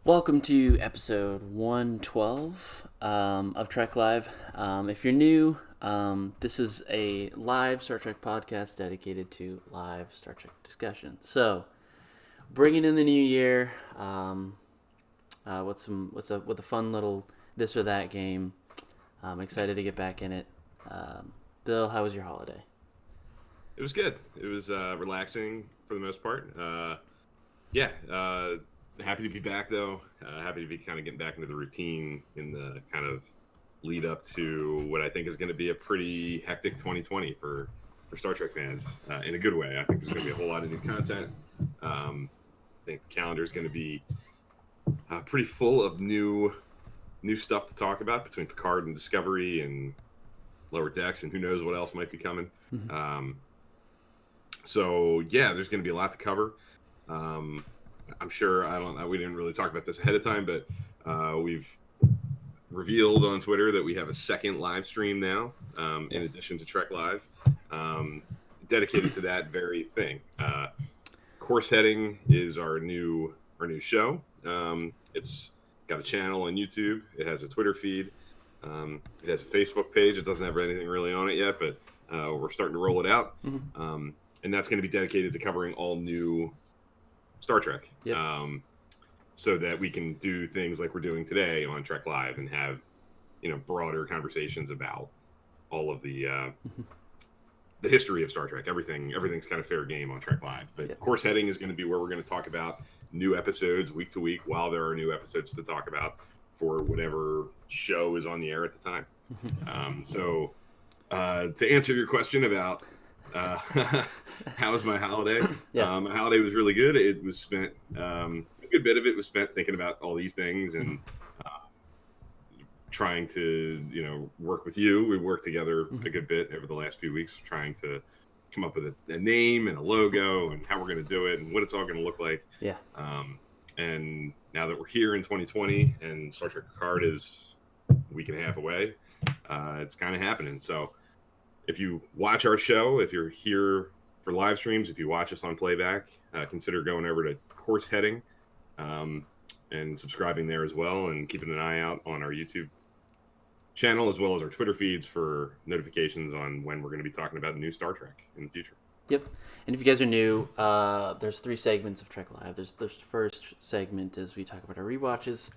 Welcome to episode 112 of Trek Live. If you're new, this is a live Star Trek podcast dedicated to live Star Trek discussion. So, bringing in the new year, what's up with a fun little this or that game. I'm excited to get back in it. Bill, how was your holiday? It was good. It was relaxing for the most part. Yeah, happy to be back though. Happy to be kind of getting back into the routine in the kind of lead up to what I think is going to be a pretty hectic 2020 for Star Trek fans in a good way. I think there's going to be a whole lot of new content. I think the calendar is going to be pretty full of new stuff to talk about between Picard and Discovery and Lower Decks and who knows what else might be coming. So yeah, there's going to be a lot to cover. I'm sure we didn't really talk about this ahead of time, but we've revealed on Twitter that we have a second live stream now, in addition to Trek Live, dedicated to that very thing. Course Heading is our new show. It's got a channel on YouTube. It has a Twitter feed. It has a Facebook page. It doesn't have anything really on it yet, but we're starting to roll it out. And that's going to be dedicated to covering all new Star Trek. Yep. So that we can do things like we're doing today on Trek Live and have, broader conversations about all of the history of Star Trek. Everything's kind of fair game on Trek Live. But Course Heading is going to be where we're going to talk about new episodes week to week while there are new episodes to talk about for whatever show is on the air at the time. So to answer your question about how was my holiday? My holiday was really good. It was spent, a good bit of it was spent thinking about all these things and trying to, work with you. We worked together a good bit over the last few weeks, trying to come up with a name and a logo and how we're going to do it and what it's all going to look like. Yeah. And now that we're here in 2020 and Star Trek Picard is a week and a half away, it's kind of happening. So if you watch our show, if you're here for live streams, if you watch us on playback, consider going over to Course Heading and subscribing there as well, and keeping an eye out on our YouTube channel as well as our Twitter feeds for notifications on when we're going to be talking about new Star Trek in the future. Yep. And if you guys are new, there's 3 segments of Trek Live. There's the first segment is we talk about our rewatches.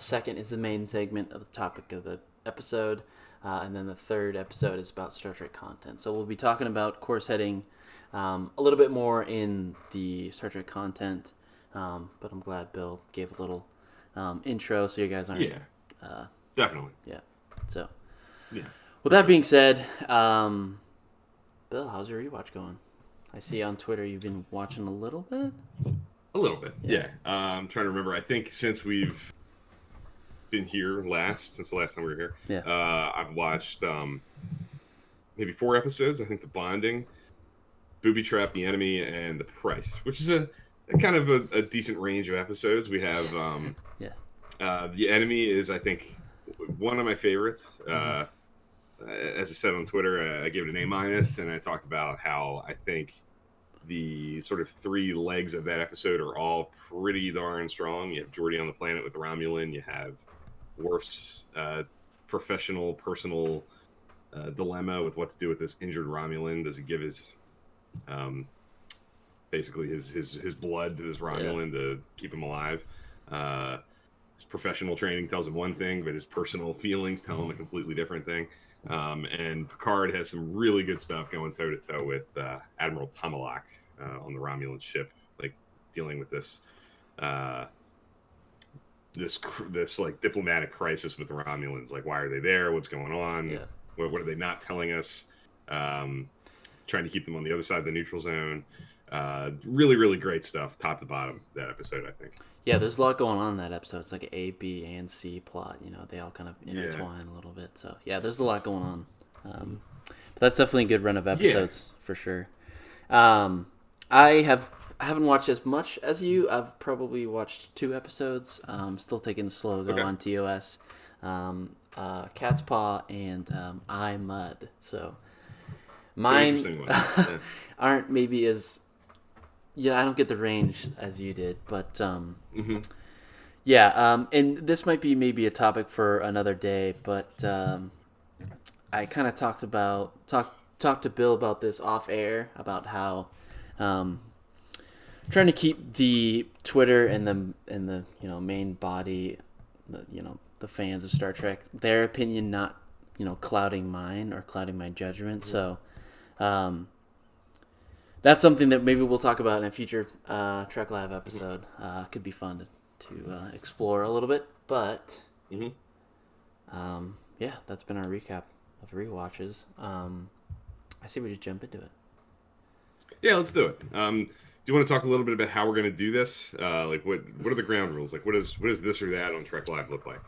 Second is the main segment of the topic of the episode. And then the third episode is about Star Trek content. So we'll be talking about Course Heading a little bit more in the Star Trek content. But I'm glad Bill gave a little intro so you guys aren't... Yeah, definitely. Yeah. So, yeah. With that being said, Bill, how's your rewatch going? I see on Twitter you've been watching a little bit? A little bit, yeah. I'm trying to remember. I think since we've been here since the last time we were here, I've watched maybe 4 episodes. I think The Bonding, Booby Trap, The Enemy, and The Price, which is a kind of a decent range of episodes. We have The Enemy is, I think, one of my favorites. As I said on Twitter, I gave it an A-, and I talked about how I think the sort of 3 legs of that episode are all pretty darn strong. You have Geordi on the planet with the Romulan. You have Worf's personal dilemma with what to do with this injured Romulan. Does he give his basically his blood to this Romulan to keep him alive? His professional training tells him one thing, but his personal feelings tell him a completely different thing. And Picard has some really good stuff going toe to toe with Admiral Tomalak on the Romulan ship, like dealing with this like diplomatic crisis with the Romulans. Like, why are they there? What's going on? What are they not telling us? Trying to keep them on the other side of the neutral zone. Really, really great stuff, top to bottom, that episode, I think. Yeah, there's a lot going on in that episode. It's like an A, B, and C plot. They all kind of intertwine a little bit. So, yeah, there's a lot going on. But that's definitely a good run of episodes, for sure. I haven't watched as much as you. I've probably watched 2 episodes. Still taking a slow go on TOS. Cat's Paw and I Mud. So mine aren't maybe as... Yeah, I don't get the range as you did, but Yeah, and this might be maybe a topic for another day, but I kind of talked to Bill about this off air about how um, trying to keep the Twitter and the main body, the fans of Star Trek, their opinion not clouding mine or clouding my judgment. Mm-hmm. So um, that's something that maybe we'll talk about in a future Trek Live episode. Could be fun to explore a little bit, but yeah, that's been our recap of rewatches. I say we just jump into it. Yeah, let's do it. Do you want to talk a little bit about how we're going to do this? Like, what are the ground rules? Like, what does this or that on Trek Live look like?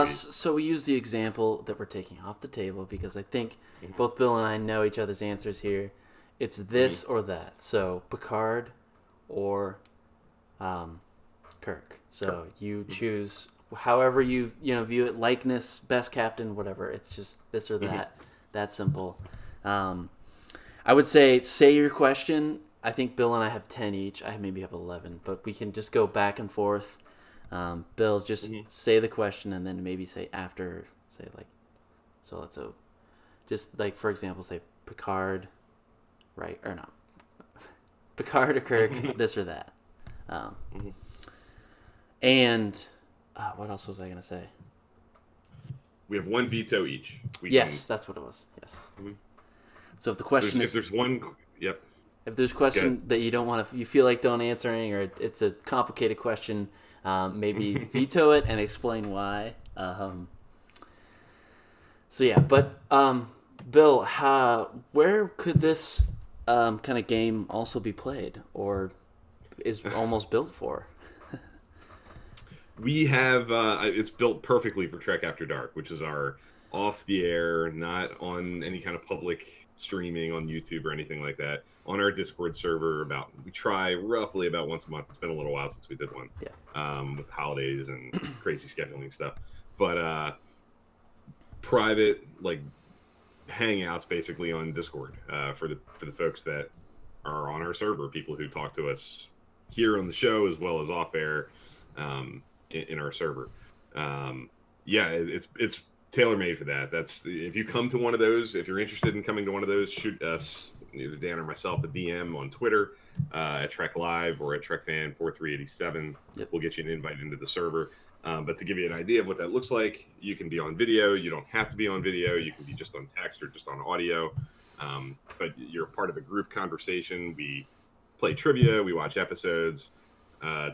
So we use the example that we're taking off the table because I think both Bill and I know each other's answers here. It's this or that. So Picard or Kirk. So you choose however you view it, likeness, best captain, whatever. It's just this or that. That simple. I would say your question. I think Bill and I have 10 each. I maybe have 11, but we can just go back and forth. Bill, just say the question and then maybe say after, say like, so let's just like, for example, say Picard, right? Or not. Picard or Kirk, this or that. And what else was I going to say? We have one veto each. That's what it was. Yes. So if the question if there's one, yep. If there's a question that you don't want to, you feel like don't answering, or it's a complicated question, maybe veto it and explain why. So yeah, but Bill, where could this kind of game also be played, or is almost built for? We have it's built perfectly for Trek After Dark, which is our off the air, not on any kind of public streaming on YouTube or anything like that. On our Discord server, we try roughly about once a month. It's been a little while since we did one, with the holidays and crazy scheduling stuff. But private like hangouts basically on Discord for the folks that are on our server, people who talk to us here on the show as well as off air in our server. It's tailor-made for that. That's if you come to one of those, if you're interested in coming to one of those, shoot us, either Dan or myself, a DM on Twitter at Trek Live or at TrekFan4387. We'll get you an invite into the server. But to give you an idea of what that looks like, you can be on video. You don't have to be on video. You can be just on text or just on audio. But you're part of a group conversation. We play trivia. We watch episodes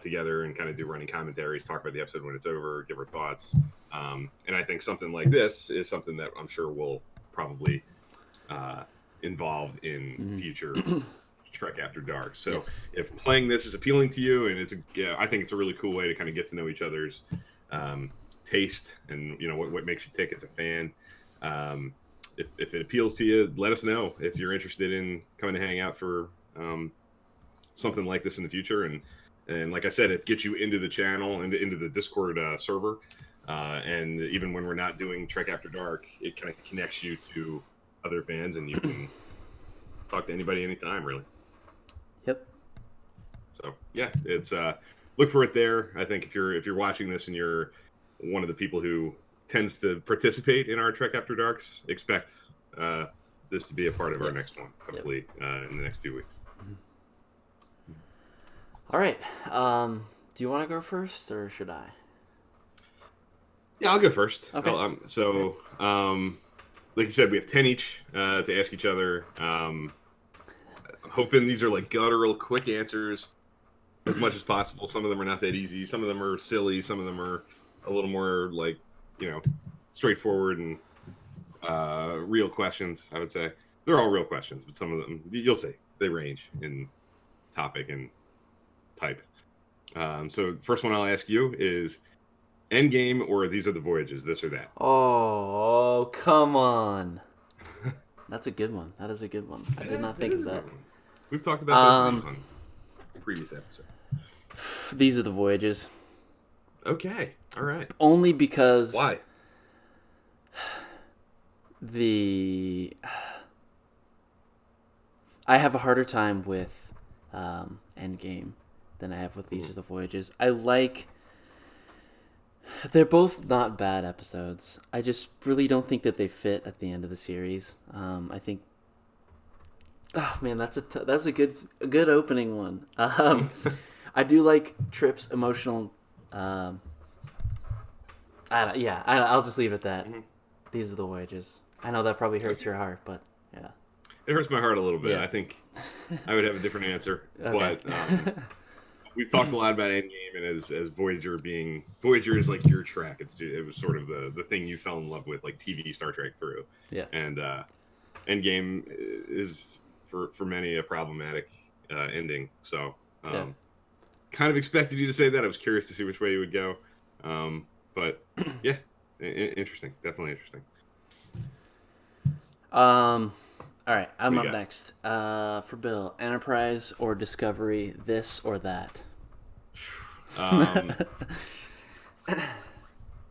together and kind of do running commentaries, talk about the episode when it's over, give our thoughts. And I think something like this is something that I'm sure we'll probably involve in future Trek After Dark. So if playing this is appealing to you, and I think it's a really cool way to kind of get to know each other's taste and what makes you tick as a fan. If it appeals to you, let us know if you're interested in coming to hang out for something like this in the future. And like I said, it gets you into the channel and into the Discord server. And even when we're not doing Trek After Dark, it kind of connects you to other fans, and you can talk to anybody anytime, really. Yep. So yeah, it's look for it there. I think if you're watching this and you're one of the people who tends to participate in our Trek After Darks, expect this to be a part of our next one, hopefully in the next few weeks. All right. Do you want to go first, or should I? Yeah, I'll go first. Okay. Like you said, we have 10 each to ask each other. I'm hoping these are like guttural, quick answers as much as possible. Some of them are not that easy. Some of them are silly. Some of them are a little more like, straightforward and real questions, I would say. They're all real questions, but some of them, you'll see, they range in topic and type. So first one I'll ask you is Endgame or These Are the Voyages, this or that? Oh, come on. That's a good one. That is a good one. I did not think of that. We've talked about both of these on previous episodes. These Are the Voyages. Okay. All right. Only because... Why? I have a harder time with Endgame than I have with These Are the Voyages. I like They're both not bad episodes. I just really don't think that they fit at the end of the series. I think. Oh man, that's a good opening one. I do like Trip's emotional. Um, I'll just leave it at that. Mhm. These are the wages. I know that probably hurts Okay. your heart, but yeah. It hurts my heart a little bit. Yeah. I think I would have a different answer, Okay. but we've talked a lot about Endgame, and as Voyager is like your track. It was sort of the thing you fell in love with, like TV Star Trek through, Yeah. and Endgame is for many a problematic ending. So Yeah. kind of expected you to say that. I was curious to see which way you would go, but yeah, interesting, definitely interesting. All right, What I'm do you up got? next. For Bill, Enterprise or Discovery, this or that. Um,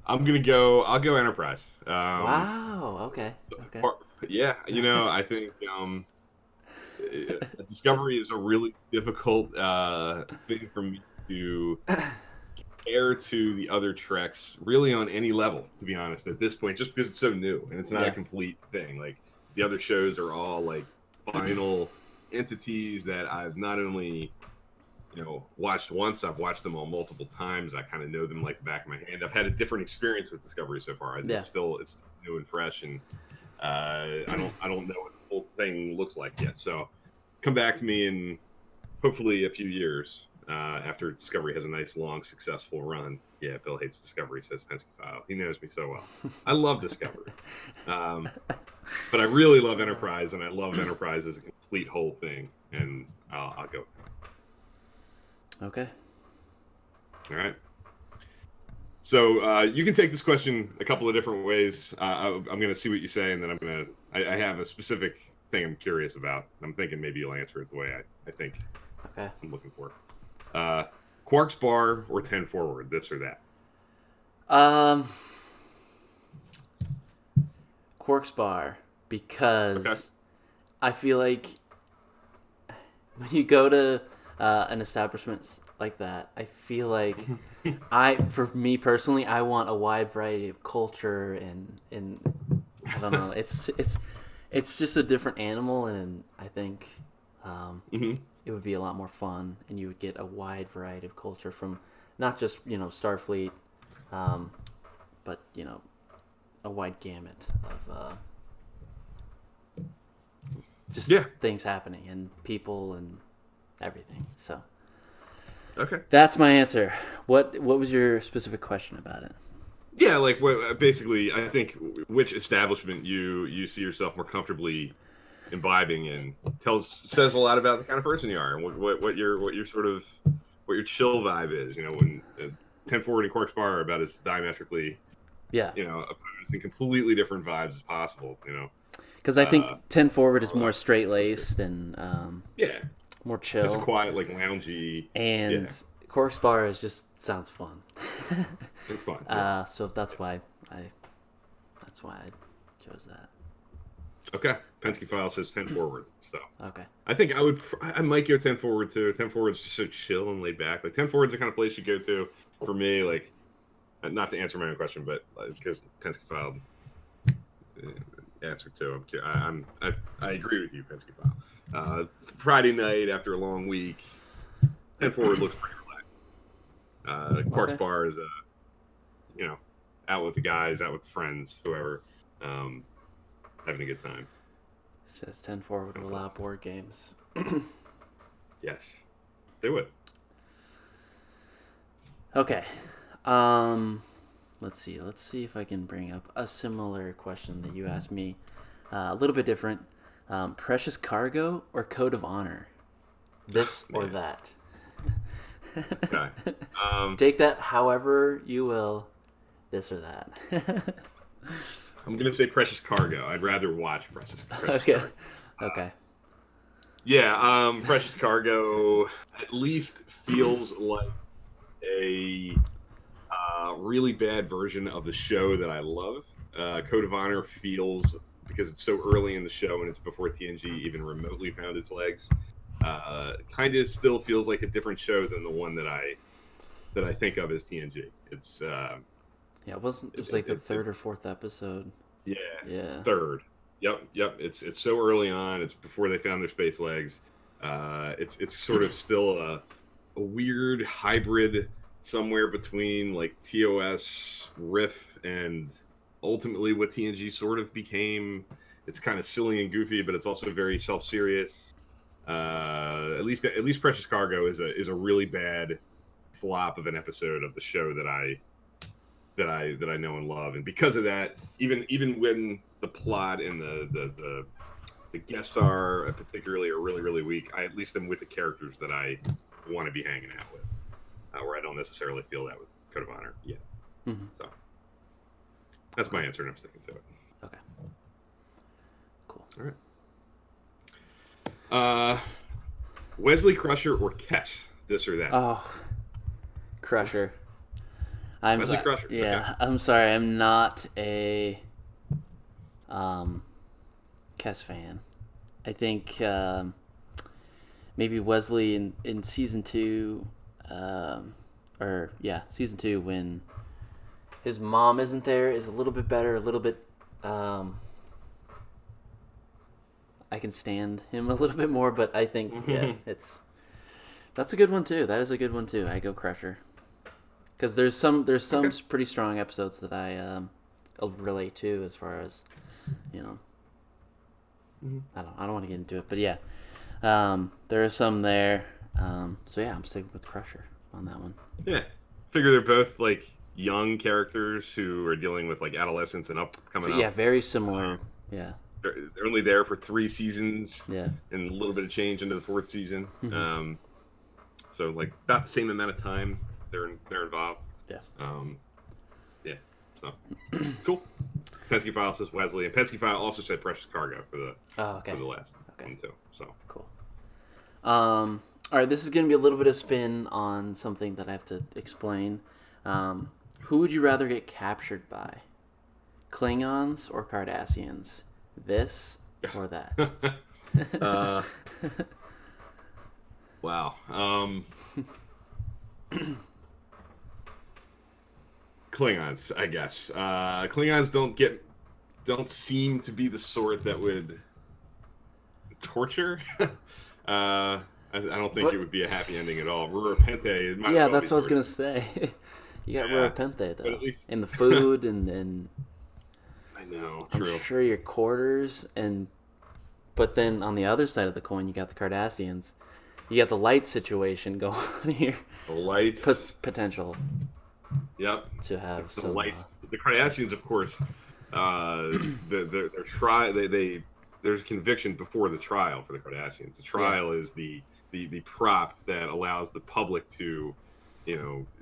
I'm gonna go. I'll go Enterprise. Wow. Okay. Okay. Part, yeah, I think Discovery is a really difficult thing for me to compare to the other treks, really on any level. To be honest, at this point, just because it's so new and it's not a Yeah. complete thing. Like the other shows are all like final entities that I've not only watched once. I've watched them all multiple times. I kind of know them like the back of my hand. I've had a different experience with Discovery so far. Yeah. It's new and fresh, and I don't know what the whole thing looks like yet. So come back to me in hopefully a few years after Discovery has a nice long successful run. Yeah, Bill hates Discovery, says Penske File. He knows me so well. I love Discovery, um, but I really love Enterprise, and I love Enterprise as a complete whole thing. And I'll go. Okay. All right. So you can take this question a couple of different ways. I'm going to see what you say, and then I have a specific thing I'm curious about. I'm thinking maybe you'll answer it the way I think Okay. I'm looking for. Quark's Bar or 10 Forward, this or that? Um, Quark's Bar, because Okay. I feel like when you go to an establishment like that, I feel like for me personally, I want a wide variety of culture and I don't know. It's just a different animal, and I think hmm it would be a lot more fun, and you would get a wide variety of culture from not just Starfleet, um, but a wide gamut of just Yeah. things happening and people and everything. So Okay. that's my answer. What was your specific question about it? Yeah, like basically, I think which establishment you see yourself more comfortably imbibing in says a lot about the kind of person you are and what your sort of what your chill vibe is. When 10 Forward and Quark's Bar are about as diametrically Yeah, opposed and completely different vibes as possible. because I think 10 Forward is Or, more straight laced and yeah, more it's a chill, quiet, like loungy. and Yeah, Cork's Bar is just sounds fun. it's fun. Yeah. So I that's why I chose that. Okay. Penske File says 10 Forward. So Okay. I think I might go 10 Forward too. 10 Forward's just so chill and laid back. Like 10 Forward's the kind of place you go to for me. Like, not to answer my own question, but because Penske File answer too. I agree with you, Penske File. Friday night after a long week, 10 Forward looks pretty relaxed. Quark's Okay. Bar is out with the guys, out with friends, whoever, having a good time. It says 10 Forward will allow board games. Yes, they would. Okay. Let's see. Let's see if I can bring up a similar question that you asked me. A little bit different. Precious Cargo or Code of Honor? This or that? Okay. Take that however you will. This or that. I'm gonna say Precious Cargo. I'd rather watch Precious Okay. Cargo. Okay. Yeah, Precious Cargo at least feels like a really bad version of the show that I love. Code of Honor feels, because it's so early in the show and it's before TNG even remotely found its legs, kind of still feels like a different show than the one that I think of as TNG. It's Yeah, it was like the third or fourth episode. Yeah. Yeah. Third. Yep. It's so early on. It's before they found their space legs. It's sort of still a weird hybrid somewhere between like TOS riff and ultimately what TNG sort of became. It's kind of silly and goofy, but it's also very self-serious. At least Precious Cargo is a really bad flop of an episode of the show that I know and love, and because of that, even when the plot and the guest star particularly are really weak, I at least am with the characters that I want to be hanging out with, where I don't necessarily feel that with Code of Honor yet. Mm-hmm. So that's my answer, and I'm sticking to it. Okay. Cool. All right. Wesley Crusher or Kess, this or that? Oh, Crusher. Wesley Crusher. Yeah, okay. I'm sorry. I'm not a Kess fan. I think maybe Wesley in season 2, season 2 when his mom isn't there is a little bit better. A little bit. I can stand him a little bit more, but I think that's a good one too. That is a good one too. I go Crusher. Because there's some pretty strong episodes that I relate to as far as, I don't want to get into it, but yeah, there are some there. So yeah, I'm sticking with Crusher on that one. Yeah, figure they're both like young characters who are dealing with like adolescence and coming up. Yeah, very similar. Yeah, they're only there for 3 seasons. Yeah, and a little bit of change into the 4th season. Mm-hmm. So like about the same amount of time they're involved. Yeah. Yeah. So cool. Pensky File says Wesley, and Pensky File also said Precious Cargo for the last one too. So cool. All right, this is going to be a little bit of spin on something that I have to explain. Who would you rather get captured by? Klingons or Cardassians? This or that? Wow. Klingons, I guess. Klingons don't seem to be the sort that would torture. I don't think it would be a happy ending at all. Rura Penthe might yeah, well that's what I was gonna say. You got Rura Penthe though, and the food and I know, true. I'm sure your quarters but then on the other side of the coin, you got the Cardassians. You got the light situation going on here. The lights potential. Yep. To have the lights. The Cardassians, of course. Their trial. There's conviction before the trial for the Cardassians. The trial is the prop that allows the public to,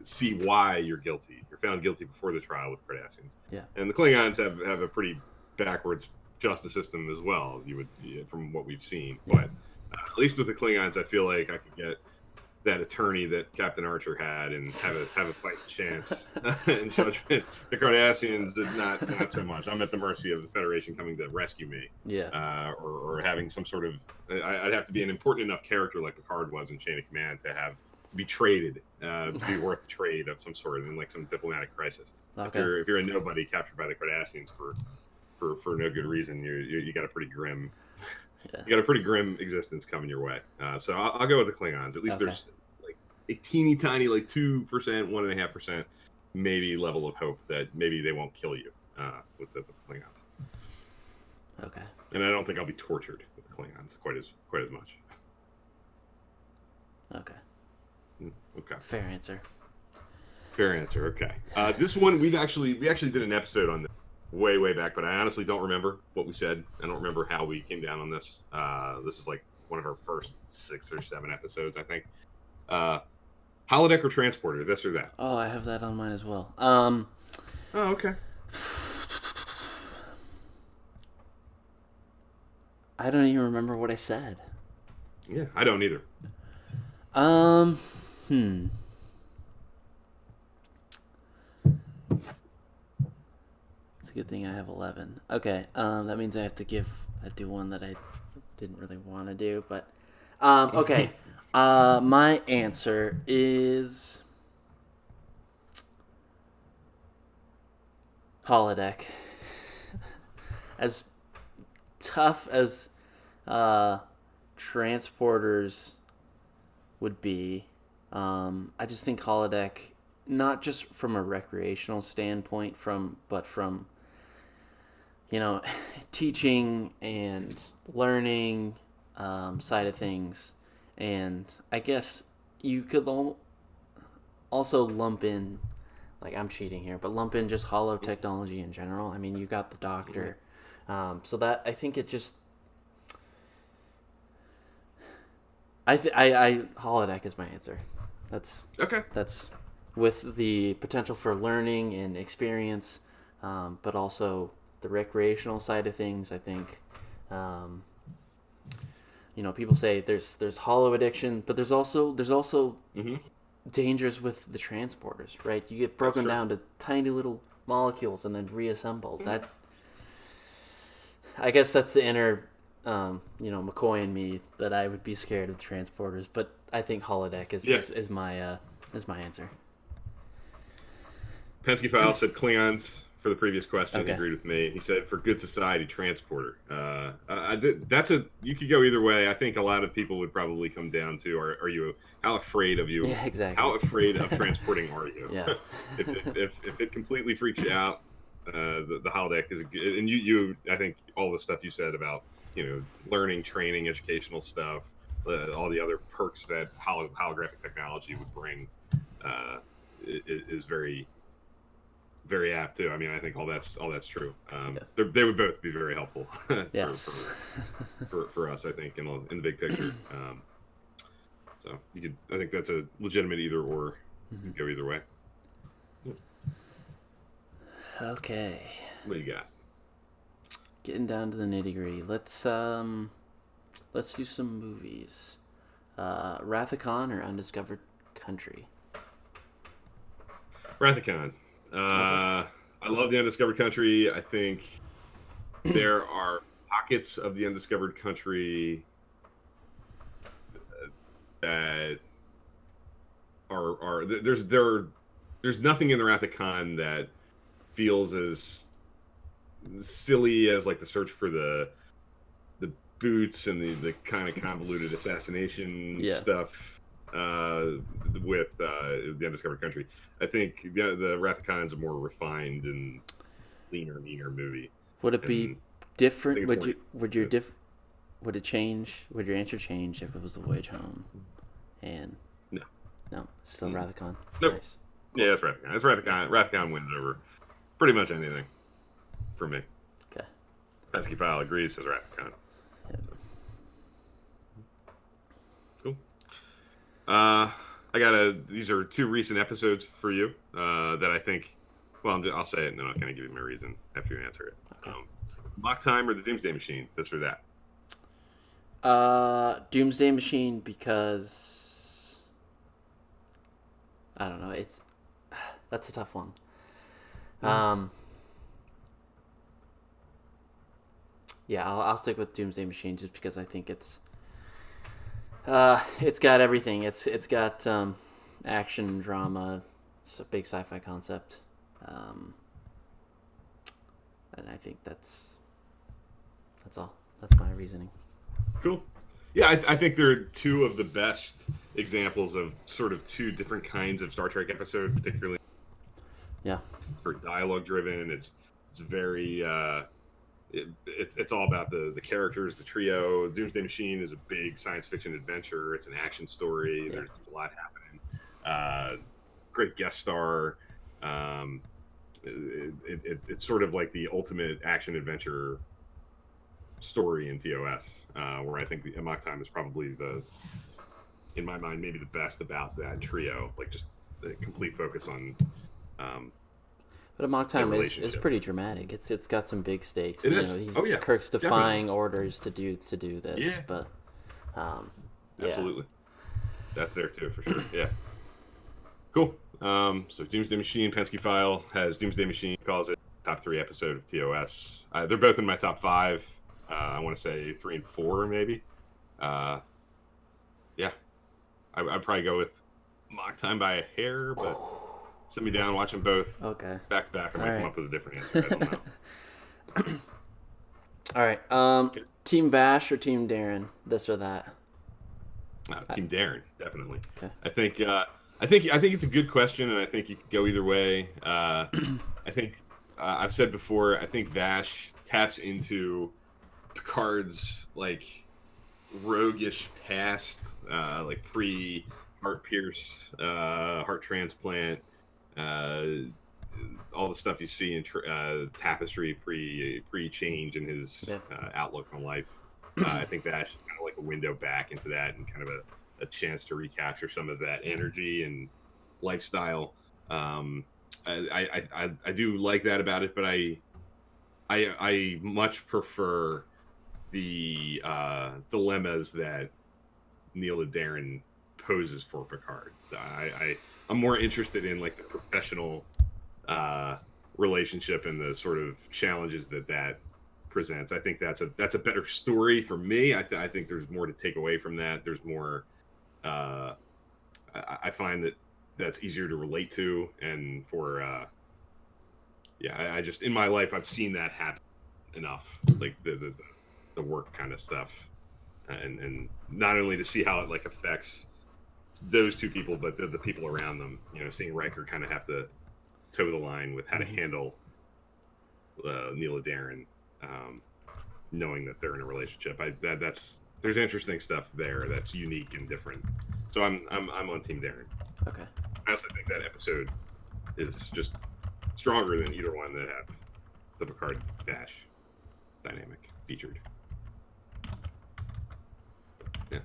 see why you're guilty. You're found guilty before the trial with Cardassians. Yeah. And the Klingons have a pretty backwards justice system as well. From what we've seen, but at least with the Klingons, I feel like I could get that attorney that Captain Archer had and have a fight chance in judgment. The Cardassians did not so much. I'm at the mercy of the Federation coming to rescue me. Yeah. Or having some sort of. I'd have to be an important enough character like Picard was in Chain of Command to be traded, to be worth a trade of some sort in like some diplomatic crisis. Okay. If you're a nobody captured by the Cardassians for no good reason, you got a pretty grim. Yeah. You got a pretty grim existence coming your way. So I'll go with the Klingons. At least there's like a teeny tiny, like 2%, 1.5% maybe level of hope that maybe they won't kill you with the Klingons. Okay. And I don't think I'll be tortured with the Klingons quite as much. Okay. Okay. Fair answer. Okay. This one we actually did an episode on this way back, but I honestly don't remember what we said. I don't remember how we came down on this. This is like one of our first 6 or 7 episodes, I think. Holodeck or transporter, this or that? Oh, I have that on mine as well. Oh, okay. I don't even remember what I said. Yeah, I don't either. It's a good thing I have 11. Okay, that means I have to do one that I didn't really want to do, but okay. My answer is holodeck. As tough as transporters would be, I just think holodeck, not just from a recreational standpoint, but from teaching and learning side of things, and I guess you could also lump in, like, I'm cheating here, but lump in just holo technology in general. I mean, you got the doctor, so that I think it just I holodeck is my answer. That's okay. That's with the potential for learning and experience, but also the recreational side of things. I think, people say there's holo addiction, but there's also Mm-hmm. dangers with the transporters, right? You get broken down to tiny little molecules and then reassembled. Mm-hmm. That, I guess that's the inner, McCoy and me, that I would be scared of transporters. But I think holodeck is my answer. Penske File said Klingons for the previous question. Okay. He agreed with me. He said for good society, transporter. You could go either way. I think a lot of people would probably come down to, are you, how afraid of you? Yeah, exactly. How afraid of transporting are you? Yeah. if it completely freaks you out, the holodeck is a good, and you I think all the stuff you said about learning, training, educational stuff, all the other perks that holographic technology would bring, is very, very apt too. I mean, I think all that's true. They would both be very helpful for us, I think, in the big picture. So I think that's a legitimate either or. You could go either way. Okay. What do you got? Getting down to the nitty gritty. Let's do some movies. Wrath of Khan or Undiscovered Country? Wrath of Khan. I love the Undiscovered Country. I think there are pockets of the Undiscovered Country that are there's nothing in the Wrath of Khan that feels as silly as like the search for the boots and the kind of convoluted assassination stuff with the Undiscovered Country. I think the Wrath of Khan is a more refined and leaner movie. Would it be different? Would it change? Would your answer change if it was The Voyage Home? And no, still Wrath of Khan. Nope. Nice. Cool. Yeah, that's Wrath of Khan. That's Wrath of Khan. Wrath of Khan wins over pretty much anything for me. Okay. Penske File agrees, says Wrath of Khan. Cool. These are two recent episodes for you that I think, well, I'll say it and then I'll kind of give you my reason after you answer it. Okay. Mock Time or the Doomsday Machine, this or that? Doomsday Machine, because I don't know, that's a tough one. Yeah, I'll stick with Doomsday Machine just because I think it's got everything. It's got action, drama. It's a big sci-fi concept, and I think that's all. That's my reasoning. Cool. Yeah, I think they're two of the best examples of sort of two different kinds of Star Trek episode, particularly. Yeah. For dialogue driven, it's very it's all about the characters, the trio. Doomsday Machine is a big science fiction adventure. It's an action story. There's a lot happening. Great guest star. It's sort of like the ultimate action adventure story in TOS, where I think the Mock Time is probably in my mind, maybe the best about that trio. Like just the complete focus on. But Mock Time is pretty dramatic. It's got some big stakes. It is. Kirk's defying orders to do this. Yeah. But absolutely. That's there too for sure. Yeah. Cool. So Doomsday Machine, Penske File has Doomsday Machine, calls it top 3 episode of TOS. They're both in my top 5. I want to say 3 and 4 maybe. I'd probably go with Mock Time by a hair, but Sit me down, watch them both. Okay. Back to back. I might come up with a different answer. I don't know. All right. Team Vash or Team Darren? This or that? Team Darren, definitely. Okay. I think it's a good question, and I think you could go either way. I think I've said before. I think Vash taps into Picard's like roguish past, like pre heart pierce, heart transplant, all the stuff you see in Tapestry pre change in his outlook on life. I think Vash is kind of like a window back into that, and kind of a chance to recapture some of that energy and lifestyle. I do like that about it, but I much prefer the dilemmas that Neil Darren poses for Picard. I'm more interested in like the professional relationship and the sort of challenges that presents. I think that's a better story for me. I think there's more to take away from that. There's more. I find that's easier to relate to, and for I just in my life I've seen that happen enough, like the work kind of stuff, and not only to see how it like affects those two people, but the people around them. Seeing Riker kind of have to toe the line with how to handle Neil Darren, knowing that they're in a relationship. There's interesting stuff there that's unique and different. So I'm on Team Darren. Okay. I also think that episode is just stronger than either one that have the Picard Dash dynamic featured. Yeah.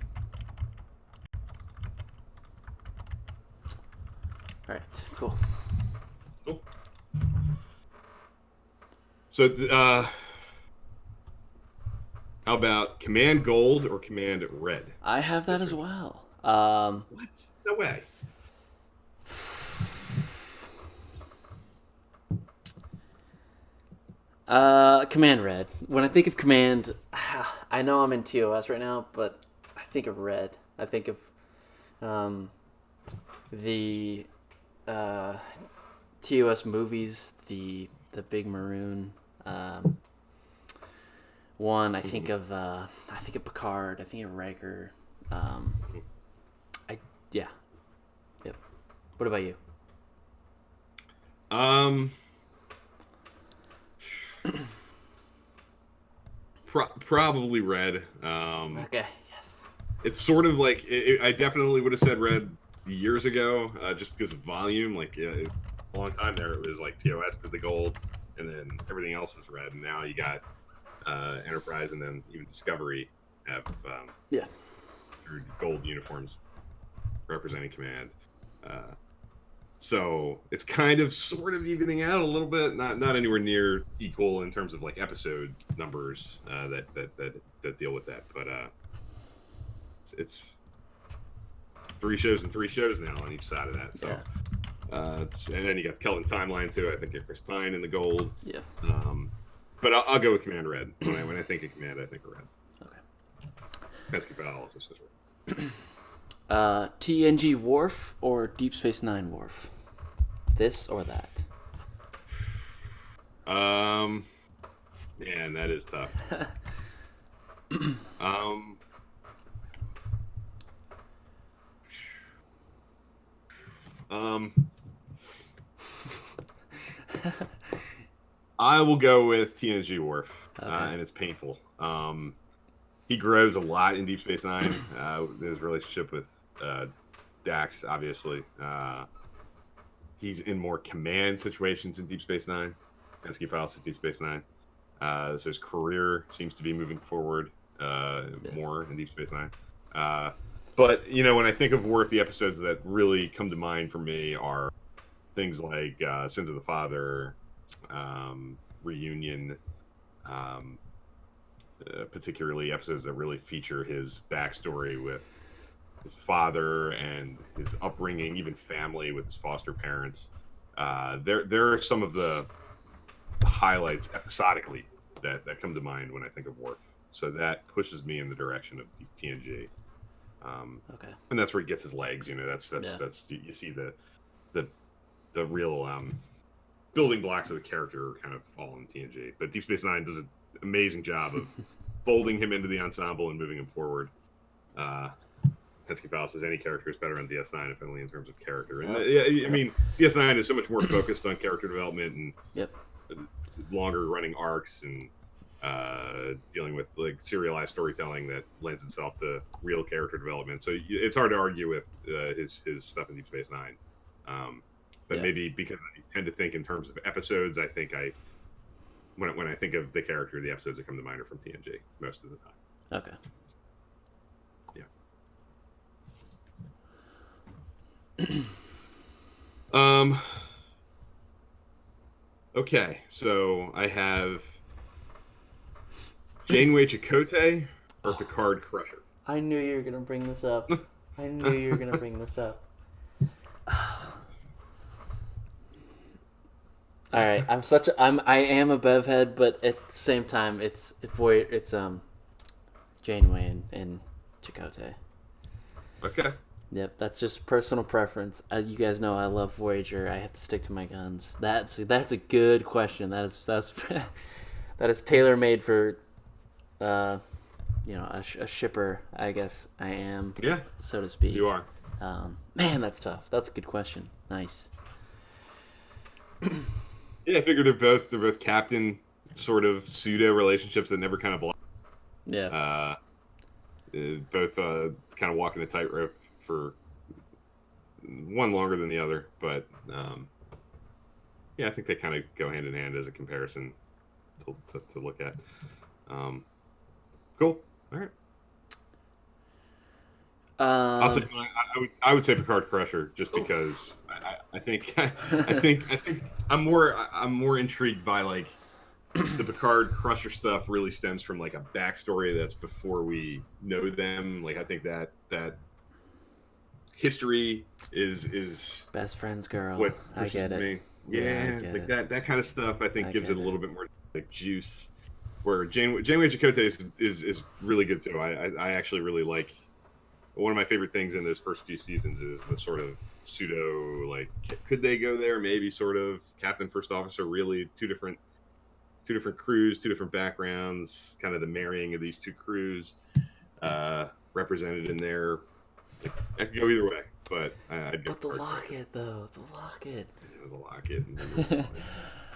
All right. Cool. So, how about Command Gold or Command Red? I have that as well. What? No way. Command Red. When I think of Command, I know I'm in TOS right now, but I think of Red. I think of the TOS movies, the big maroon one. I think of Picard. I think of Riker. Yep. What about you? Probably Red. Okay. Yes. It's sort of like I definitely would have said Red years ago, just because of volume. Like a long time there, it was like TOS did the gold, and then everything else was red. And now you got Enterprise, and then even Discovery have gold uniforms representing Command. So it's kind of sort of evening out a little bit, not anywhere near equal in terms of like episode numbers that deal with that, but it's 3 shows and 3 shows now on each side of that. So and then you got the Kelvin timeline too. I think you have Chris Pine in the gold. Yeah. But I'll go with Command Red. When I think of Command, I think of Red. Okay. Pesky Paralysis as well. TNG Worf or Deep Space Nine Worf? This or that? Man, that is tough. I will go with TNG Worf, and it's painful. He grows a lot in Deep Space Nine. His relationship with Dax, obviously. He's in more command situations in Deep Space Nine. Pesky Files is Deep Space Nine. So his career seems to be moving forward more in Deep Space Nine. But, when I think of Worf, the episodes that really come to mind for me are things like Sins of the Father, Reunion, particularly episodes that really feature his backstory with his father and his upbringing, even family with his foster parents. There are some of the highlights episodically that come to mind when I think of Worf. So that pushes me in the direction of TNG. And that's where he gets his legs. That's you see the real building blocks of the character are kind of all in TNG. But Deep Space Nine does an amazing job of folding him into the ensemble and moving him forward. Pensky Fowler says any character is better on DS9, if only in terms of character. And I mean, DS9 is so much more focused on character development and longer running arcs and dealing with like serialized storytelling that lends itself to real character development. So it's hard to argue with his stuff in Deep Space Nine. But maybe because I tend to think in terms of episodes, I think when I think of the character, the episodes that come to mind are from TNG most of the time. Okay. Okay, so I have Janeway Chakotay or Picard Crusher. I knew you were gonna bring this up. I knew you were gonna bring this up. All right, I am a Bev head, but at the same time, it's Janeway and Chakotay. Okay. Yep, that's just personal preference. You guys know I love Voyager. I have to stick to my guns. That's a good question. That's that is tailor made for, a shipper. I guess I am. Yeah. So to speak. You are. Man, that's tough. That's a good question. Nice. Yeah, I figure they're both captain sort of pseudo relationships that never kind of block. Yeah. Both kind of walking a tightrope for one longer than the other, but I think they kind of go hand in hand as a comparison to look at. Cool. All right. I would say Picard Crusher just because I think I'm more intrigued by like the Picard Crusher stuff really stems from like a backstory that's before we know them. Like I think that history is best friends girl. What I get it. Me. Yeah, like that kind of stuff I think gives it a little bit more like juice. Where Janeway Chakotay is really good too. I actually really like. One of my favorite things in those first few seasons is the sort of pseudo, like, could they go there? Maybe sort of captain, first officer, really two different crews, two different backgrounds, kind of the marrying of these two crews represented in there. Like, I could go either way, but I'd go. But the locket, though, the locket. Yeah, the locket.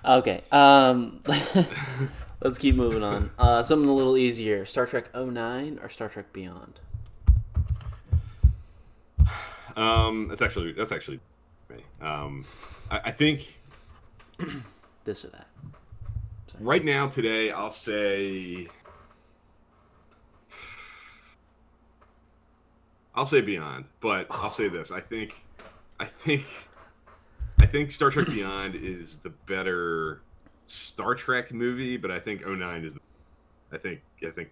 Okay, let's keep moving on. Something a little easier. Star Trek 09 or Star Trek Beyond? That's actually me. I think this or that. Sorry. Right now, today, I'll say Beyond, but I'll say this: I think Star Trek Beyond is the better Star Trek movie, but I think 09 is. I think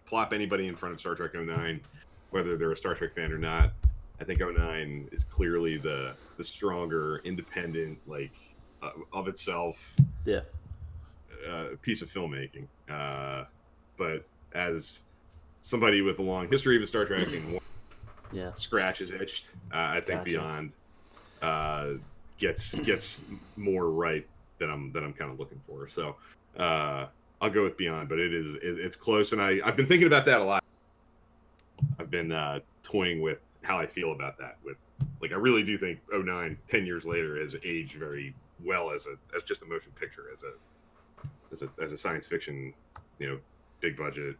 plop anybody in front of Star Trek 09, whether they're a Star Trek fan or not. I think 09 is clearly the stronger, independent, like of itself, piece of filmmaking. But as somebody with a long history of Star Trek and scratch is itched, I think Beyond gets more right than I'm kind of looking for. So I'll go with Beyond, but it's close, and I've been thinking about that a lot. I've been toying with how I feel about that. With like, I really do think 09, 10 years later, has aged very well as just a motion picture, as a science fiction, big budget,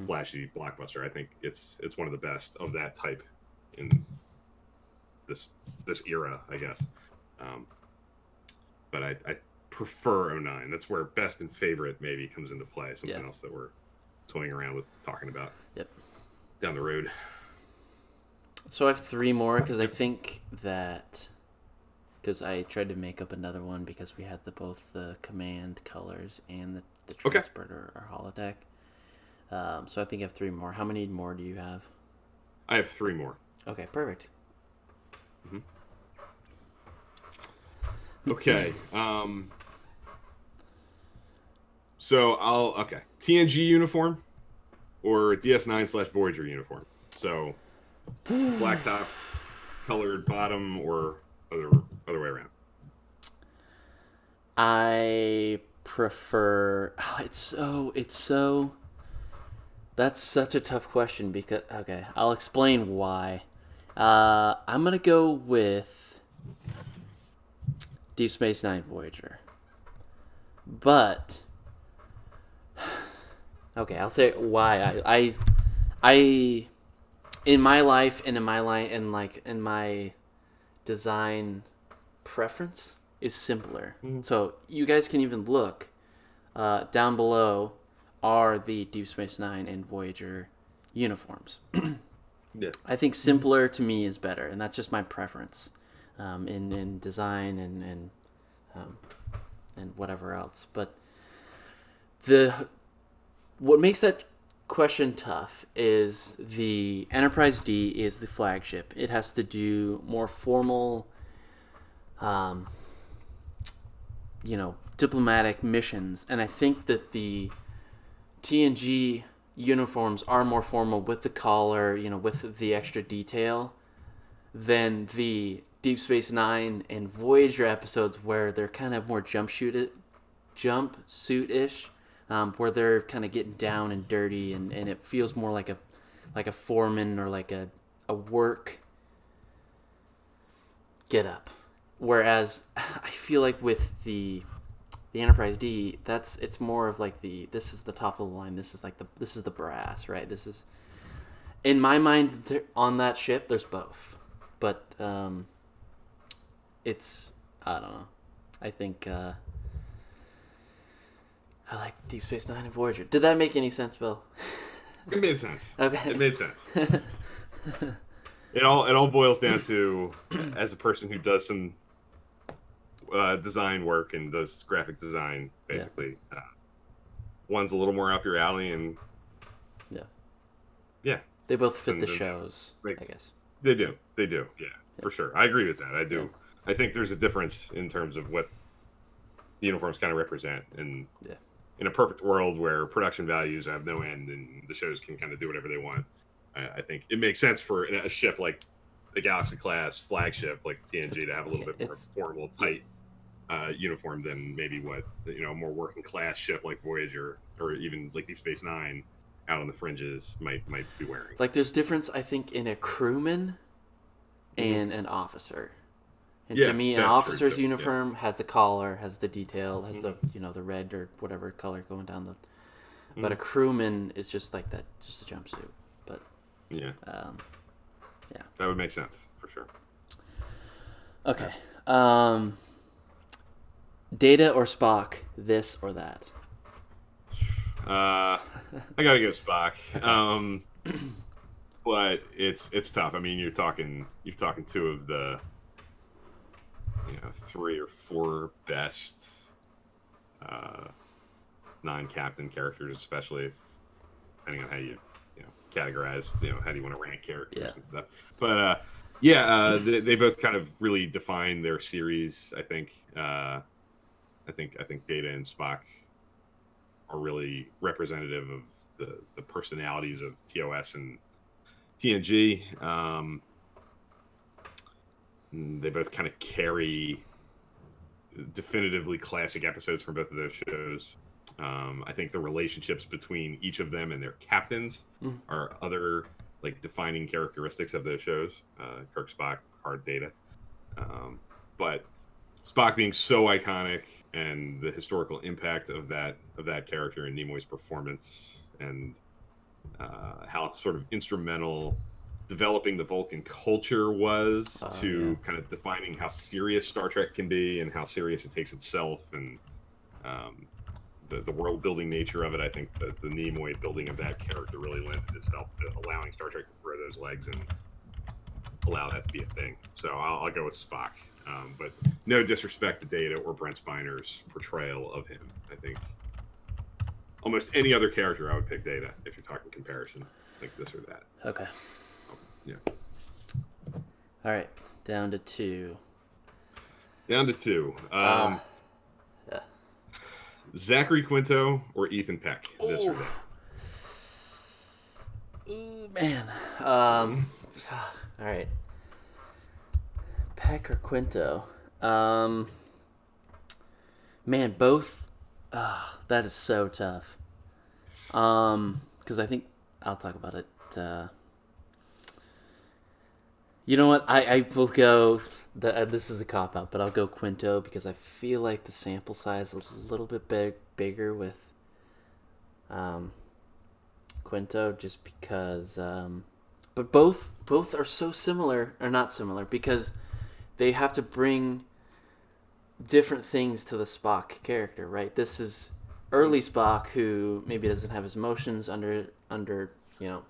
flashy blockbuster. I think it's one of the best of that type in this era, I guess. But I prefer 09. That's where best and favorite maybe comes into play. Something else that we're toying around with, talking about. Yep. Down the road. So I have three more because I think that I tried to make up another one because we had both the command colors and the transporter or holodeck. So I think I have three more. How many more do you have? I have three more. Okay, perfect. Mm-hmm. Okay. So TNG uniform or DS9/Voyager uniform. So blacktop colored bottom or other way around. I prefer. That's such a tough question because okay, I'll explain why. I'm gonna go with Deep Space Nine Voyager, but okay, I'll say why I in my life and in my line and like in my design preference is simpler. Mm-hmm. So you guys can even look down below are the Deep Space Nine and Voyager uniforms. Yeah, I think simpler to me is better, and that's just my preference in design and whatever else. But what makes that question tough is the Enterprise D is the flagship. It has to do more formal, diplomatic missions, and I think that the TNG uniforms are more formal with the collar, with the extra detail than the Deep Space Nine and Voyager episodes where they're kind of more jumpsuit-ish, where they're kind of getting down and dirty, and it feels more like a foreman or like a work get up. Whereas I feel like with the Enterprise D, it's more of like this is the top of the line. This is the brass, right? This is, in my mind, on that ship. There's both, but it's, I don't know. I think I like Deep Space Nine and Voyager. Did that make any sense, Bill? It made sense. Okay, it made sense. It all boils down to, as a person who does some design work and does graphic design, basically. Yeah. One's a little more up your alley, and yeah, they both fit the shows. I guess they do. Yeah, for sure. I agree with that. I do. Yeah. I think there's a difference in terms of what the uniforms kind of represent, and in a perfect world where production values have no end and the shows can kind of do whatever they want, I think it makes sense for a ship like the Galaxy class flagship like TNG to have a little bit more formal, tight uniform than maybe what a more working class ship like Voyager or even like Deep Space Nine out on the fringes might be wearing. Like there's difference, I think, in a crewman and an officer. And to me, an officer's uniform has the collar, has the detail, has the the red or whatever color going down the. But a crewman is just like that, just a jumpsuit. But that would make sense for sure. Okay. Data or Spock, this or that? I gotta go Spock. But it's tough. I mean, you're talking two of the 3 or 4 best non-captain characters, especially depending on how you categorize. How do you want to rank characters and stuff? But they both kind of really define their series. I think Data and Spock are really representative of the personalities of TOS and TNG. They both kind of carry definitively classic episodes from both of those shows. I think the relationships between each of them and their captains are other defining characteristics of those shows. Kirk, Spock, Picard, Data. But Spock being so iconic, and the historical impact of that character and Nimoy's performance, and how sort of instrumental developing the Vulcan culture was to kind of defining how serious Star Trek can be and how serious it takes itself, and the world building nature of it. I think the Nimoy building of that character really lended itself to allowing Star Trek to grow those legs and allow that to be a thing. So I'll go with Spock. But no disrespect to Data or Brent Spiner's portrayal of him. I think almost any other character I would pick Data if you're talking comparison, like this or that. Okay. Yeah. All right. Down to 2. Yeah. Zachary Quinto or Ethan Peck, this or that. Ooh, man. All right. Peck or Quinto? Man, both. That is so tough. Because I think I'll talk about it. You know what? I will go. This is a cop out, but I'll go Quinto because I feel like the sample size is a little bit bigger with Quinto, just because. But both are so similar, or not similar, because they have to bring different things to the Spock character, right? This is early Spock who maybe doesn't have his emotions under the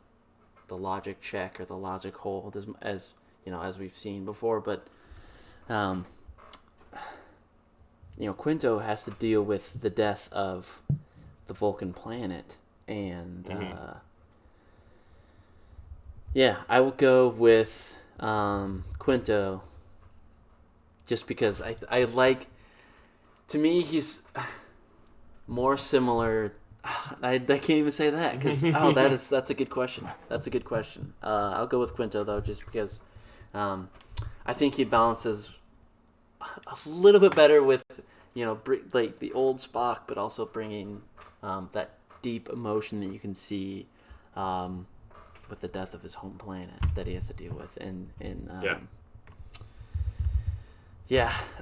logic check or the logic hold as as we've seen before, but um, Quinto has to deal with the death of the Vulcan planet, and I will go with Quinto just because I like. To me, he's more similar. I can't even say that because that's a good question. That's a good question. I'll go with Quinto though, just because I think he balances a little bit better with like the old Spock, but also bringing that deep emotion that you can see with the death of his home planet that he has to deal with, and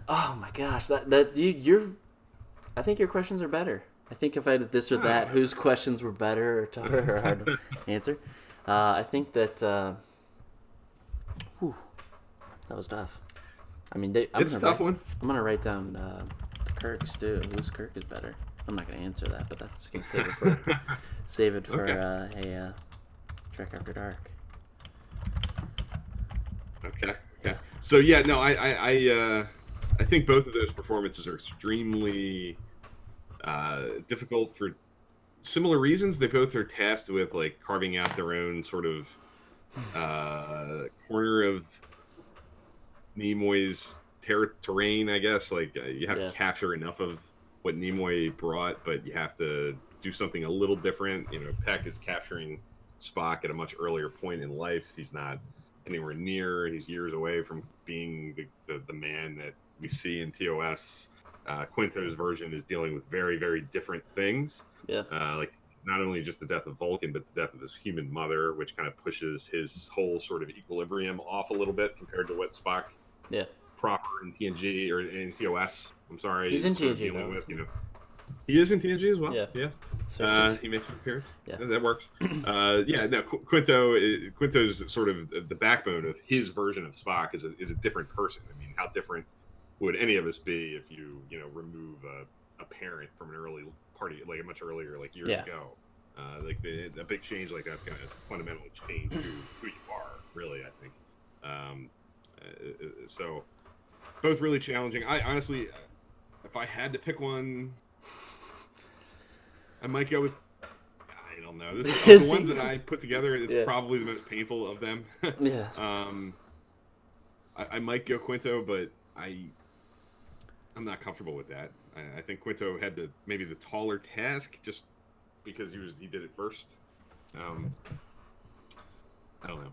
Oh my gosh, you're. I think your questions are better. I think if I did this or that, whose questions were better or tougher or hard to answer. I think that. That was tough. I mean, it's a tough one. I'm gonna write down Kirk's too. Whose Kirk is better? I'm not gonna answer that, but that's gonna save it for a Trek After Dark. Okay. So I think both of those performances are extremely difficult for similar reasons. They both are tasked with like carving out their own sort of corner of Nimoy's terrain, I guess. Like you have to capture enough of what Nimoy brought, but you have to do something a little different. Peck is capturing Spock at a much earlier point in life. He's not anywhere near. He's years away from being the man that we see in TOS. Quinto's version is dealing with very, very different things. Yeah. Like not only just the death of Vulcan, but the death of his human mother, which kind of pushes his whole sort of equilibrium off a little bit compared to what Spock proper in TNG or in TOS. I'm sorry. He's in TNG dealing with, He is in TNG as well. Yeah. So he makes an appearance. Yeah, that works. Quinto's sort of the backbone of his version of Spock is a different person. I mean, how different would any of us be if you remove a parent from an early party, like a much earlier, like years ago? Like a big change like that's going to fundamentally change who you are. Really, I think. So both really challenging. I honestly, if I had to pick one, I might go with. I don't know. This is the ones that I put together. It's probably the most painful of them. Yeah. I might go Quinto, but I'm not comfortable with that. I think Quinto had maybe the taller task just because he did it first. I don't know.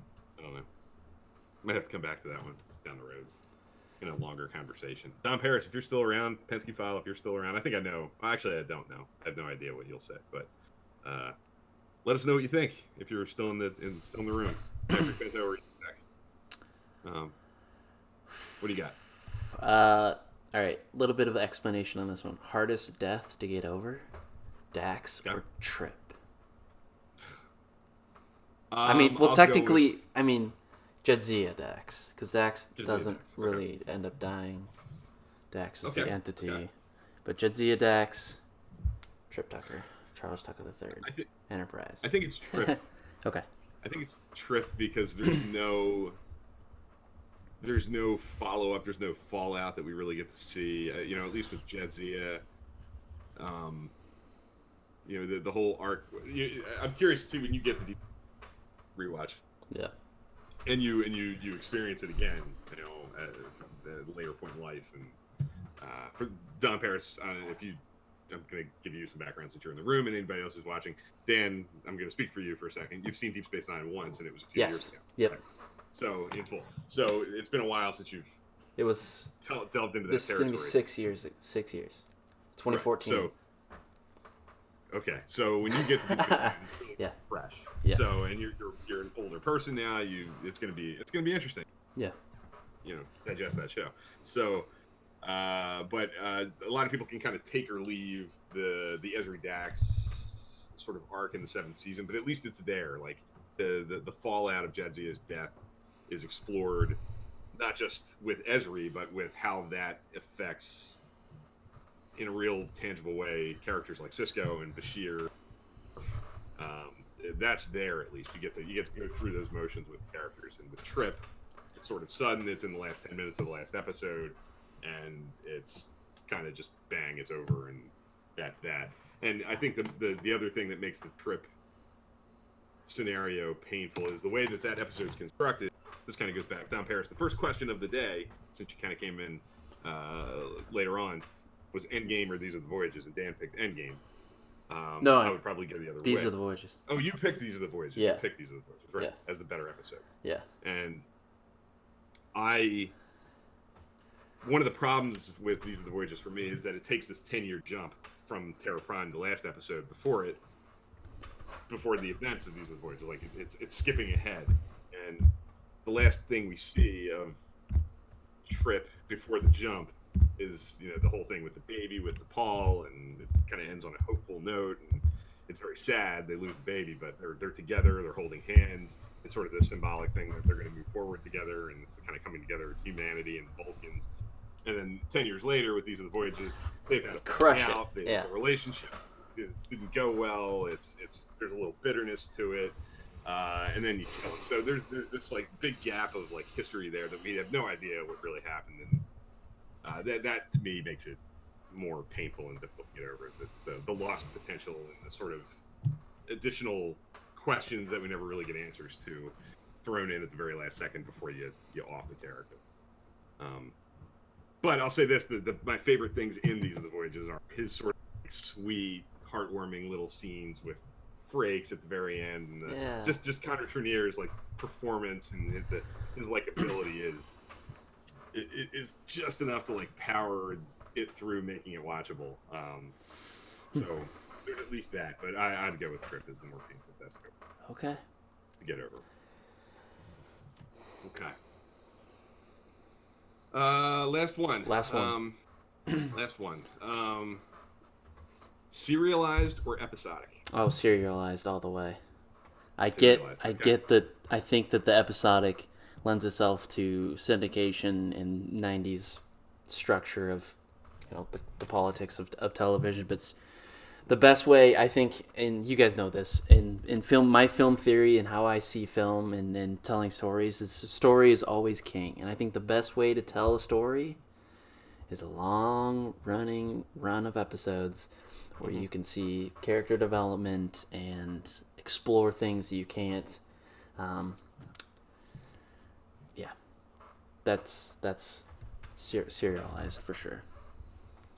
Might have to come back to that one down the road in a longer conversation. Don Paris, if you're still around, Penske File, if you're still around, I think I know. Actually, I don't know. I have no idea what you'll say, but let us know what you think if you're still in the room. What do you got? All right, a little bit of explanation on this one. Hardest death to get over, Dax or Trip? I mean, well, technically, Jadzia Dax, because Dax doesn't really end up dying. Dax is the entity. But Jadzia Dax, Trip Tucker, Charles Tucker III, Enterprise. I think it's Trip. Okay. I think it's Trip because there's no follow-up, there's no fallout that we really get to see. At least with Jadzia, the whole arc. I'm curious to see when you get to rewatch. Yeah. And you experience it again, at a later point in life. And for Don Paris, I'm going to give you some background since you're in the room, and anybody else who's watching. Dan, I'm going to speak for you for a second. You've seen Deep Space Nine once, and it was a few years ago. Yep. Right? So in full. So it's been a while since you've delved into that territory. This is going to be 6 years. 6 years. 2014. Right. So, okay, so when you get to do it, it's really fresh. Yeah. So, and you're an older person now. It's gonna be interesting. Yeah. Digest that show. So, but a lot of people can kind of take or leave the Ezri Dax sort of arc in the 7th season, but at least it's there. Like the fallout of Jadzia's death is explored, not just with Ezri, but with how that affects, in a real tangible way, characters like Sisko and Bashir. That's there at least. You get to go through those motions with characters, and with Trip, it's sort of sudden. It's in the last 10 minutes of the last episode, and it's kind of just bang, it's over, and that's that. And I think the other thing that makes the Trip scenario painful is the way that episode's constructed. This kind of goes back. Don Paris, the first question of the day, since you kind of came in later on, was Endgame or These Are the Voyages, and Dan picked Endgame. No, I would probably go the other way. These Are the Voyages. Oh, you picked These Are the Voyages. Yeah. You picked These Are the Voyages, right? Yes. As the better episode. Yeah. And one of the problems with These Are the Voyages for me is that it takes this 10-year jump from Terra Prime, the last episode, before the events of These Are the Voyages. Like, it's skipping ahead. And the last thing we see of Trip before the jump is, the whole thing with the baby, with DePaul, and it kind of ends on a hopeful note, and it's very sad. They lose the baby, but they're together, they're holding hands. It's sort of this symbolic thing that they're going to move forward together, and it's the kind of coming together of humanity and the Vulcans. And then 10 years later, with These Are the Voyages, they've had a crush out. The relationship didn't go well. There's a little bitterness to it, and then you kill him. So there's this like big gap of like history there that we have no idea what really happened, and that to me makes it more painful and difficult to get over. The lost potential and the sort of additional questions that we never really get answers to, thrown in at the very last second before you off the character. But I'll say this: my favorite things in These Are the Voyages are his sort of like sweet, heartwarming little scenes with Frakes at the very end, and just Connor Trinneer's like performance and his likability is just enough to like power it through, making it watchable. So there's at least that, but I'd go with Trip as the more painful death. Okay. To get over. Okay. Last one. Last one. Last one. Serialized or episodic? Oh, serialized all the way. I get that. I think that the episodic lends itself to syndication and 90s structure of, the politics of television. But it's the best way, I think, and you guys know this, in film, my film theory and how I see film and telling stories is story is always king. And I think the best way to tell a story is a long running run of episodes where you can see character development and explore things you can't. That's serialized for sure.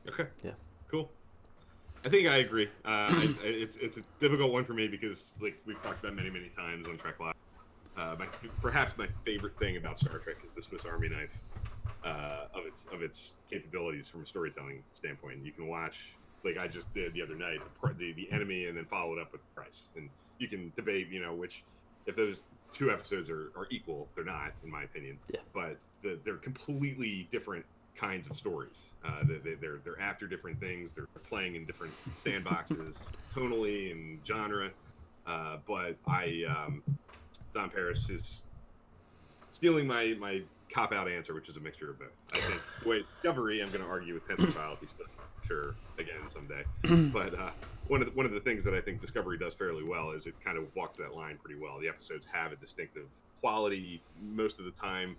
Okay. Yeah. Cool. I think I agree. It's a difficult one for me because, like we've talked about many times on Trek Live, perhaps my favorite thing about Star Trek is the Swiss Army knife of its capabilities from a storytelling standpoint. You can watch, like I just did the other night, the Enemy, and then follow it up with Price, and you can debate, which, if those two episodes are equal, they're not, in my opinion. Yeah. But they're completely different kinds of stories. They're after different things. They're playing in different sandboxes, tonally and genre. But Don Paris is stealing my cop-out answer, which is a mixture of both. I think Discovery, I'm going to argue with Pensacola, he's still sure again someday. But one of the things that I think Discovery does fairly well is it kind of walks that line pretty well. The episodes have a distinctive quality most of the time.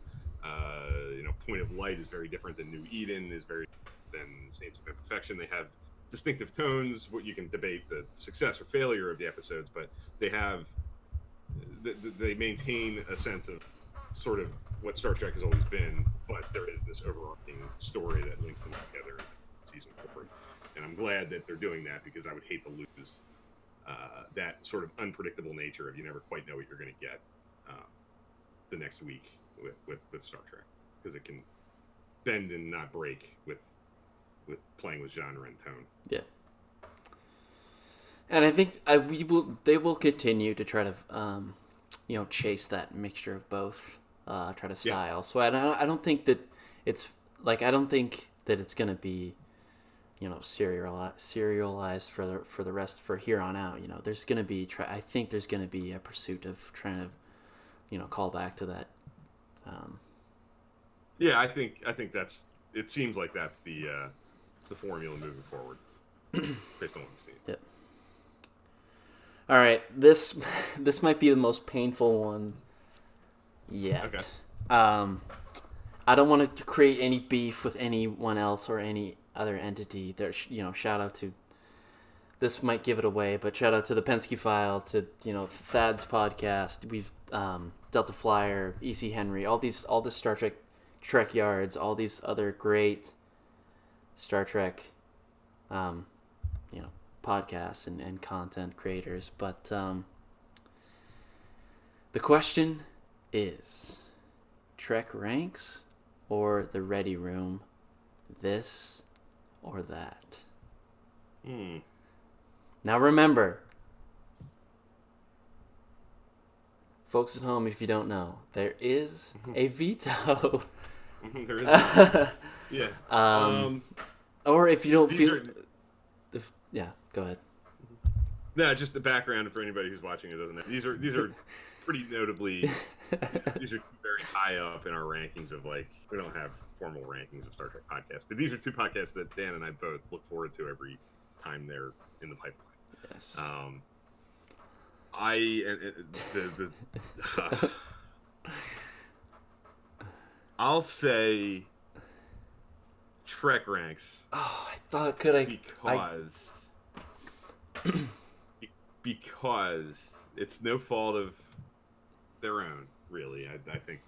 Point of Light is very different than New Eden, is very different than Saints of Imperfection. They have distinctive tones. What you can debate the success or failure of the episodes, but they maintain a sense of sort of what Star Trek has always been, but there is this overarching story that links them together in season 4. And I'm glad that they're doing that, because I would hate to lose that sort of unpredictable nature of you never quite know what you're going to get the next week with Star Trek, because it can bend and not break with with playing with genre and tone. Yeah. And I think they will continue to try to chase that mixture of both, try to style. So I don't think that it's like I don't think that it's gonna be serialized for the rest for here on out. There's gonna be I think there's gonna be a pursuit of trying to call back to that. Yeah, I think that's. It seems like that's the formula moving forward, based on what we've seen. Yep. All right, this might be the most painful one yet. Okay. I don't want to create any beef with anyone else or any other entity. There, shout out to. This might give it away, but shout out to the Penske File, to Thad's podcast. We've Delta Flyer, EC Henry, all the Star Trek yards, all these other great Star Trek, podcasts and content creators. But the question is, Trek ranks or the Ready Room, this or that? Now remember, folks at home, if you don't know, there is a veto. There is. Yeah. Or if you don't feel, yeah, go ahead. No, just the background for anybody who's watching it doesn't know. These are pretty notably. These are very high up in our rankings of we don't have formal rankings of Star Trek podcasts, but these are two podcasts that Dan and I both look forward to every time they're in the pipeline. Yes. I'll say Trek ranks. Oh, I thought because it's no fault of their own, really. I think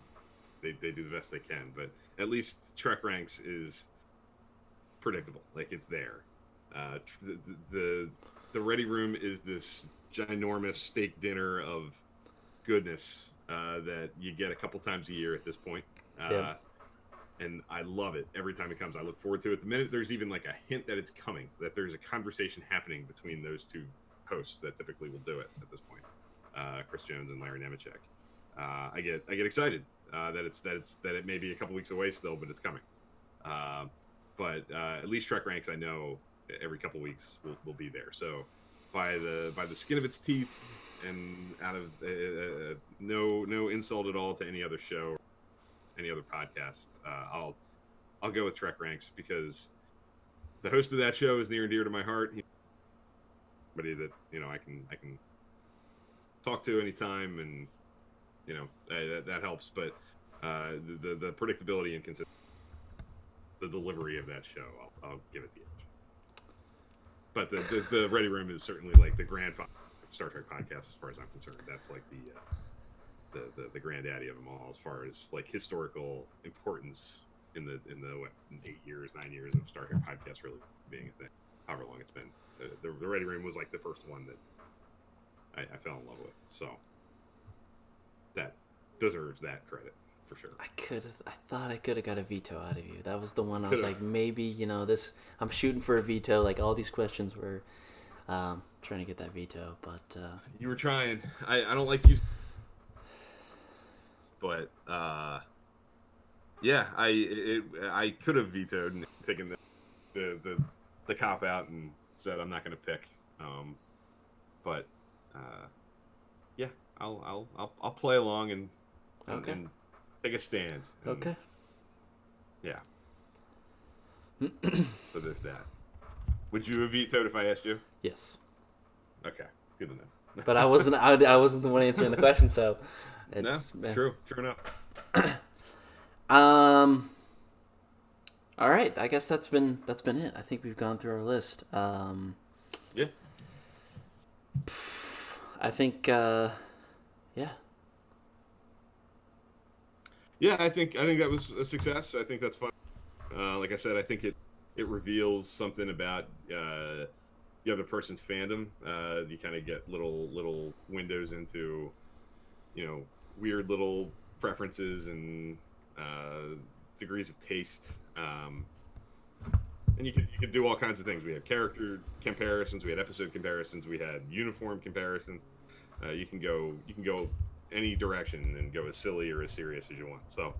they do the best they can, but at least Trek ranks is predictable. It's there. The Ready Room is this ginormous steak dinner of goodness that you get a couple times a year at this point. And I love it every time it comes. I look forward to it. The minute there's even a hint that it's coming, that there's a conversation happening between those two hosts that typically will do it at this point, Chris Jones and Larry Nemechek, I get excited that it may be a couple weeks away still, but it's coming. But at least Trek ranks, I know every couple weeks will be there. So by the skin of its teeth, and out of no insult at all to any other show, any other podcast, I'll go with Trek ranks because the host of that show is near and dear to my heart. He's somebody that I can talk to anytime, and that helps. But the predictability and consistency, the delivery of that show, I'll give it the edge. But the Ready Room is certainly the grandfather of Star Trek podcast as far as I'm concerned. That's the granddaddy of them all as far as historical importance in the 9 years of Star Trek podcast really being a thing, however long it's been. The Ready Room was the first one that I fell in love with, so that deserves that credit for sure. I thought I could have got a veto out of you. That was the one I was maybe this. I'm shooting for a veto. All these questions were trying to get that veto, but you were trying. I don't like you. But yeah, I could have vetoed and taken the cop out and said I'm not going to pick. But yeah, I'll play along and take a stand. Okay. Yeah. So there's that. Would you have vetoed if I asked you? Yes. Okay, good to know. But I wasn't the one answering the question, so. True enough. All right, I guess that's been it. I think we've gone through our list. Yeah. I think yeah. Yeah, I think that was a success. I think that's fun. Like I said, I think it reveals something about the other person's fandom. You kind of get little windows into weird little preferences and degrees of taste And you could do all kinds of things. We had character comparisons, we had episode comparisons, we had uniform comparisons. You can go any direction and go as silly or as serious as you want. So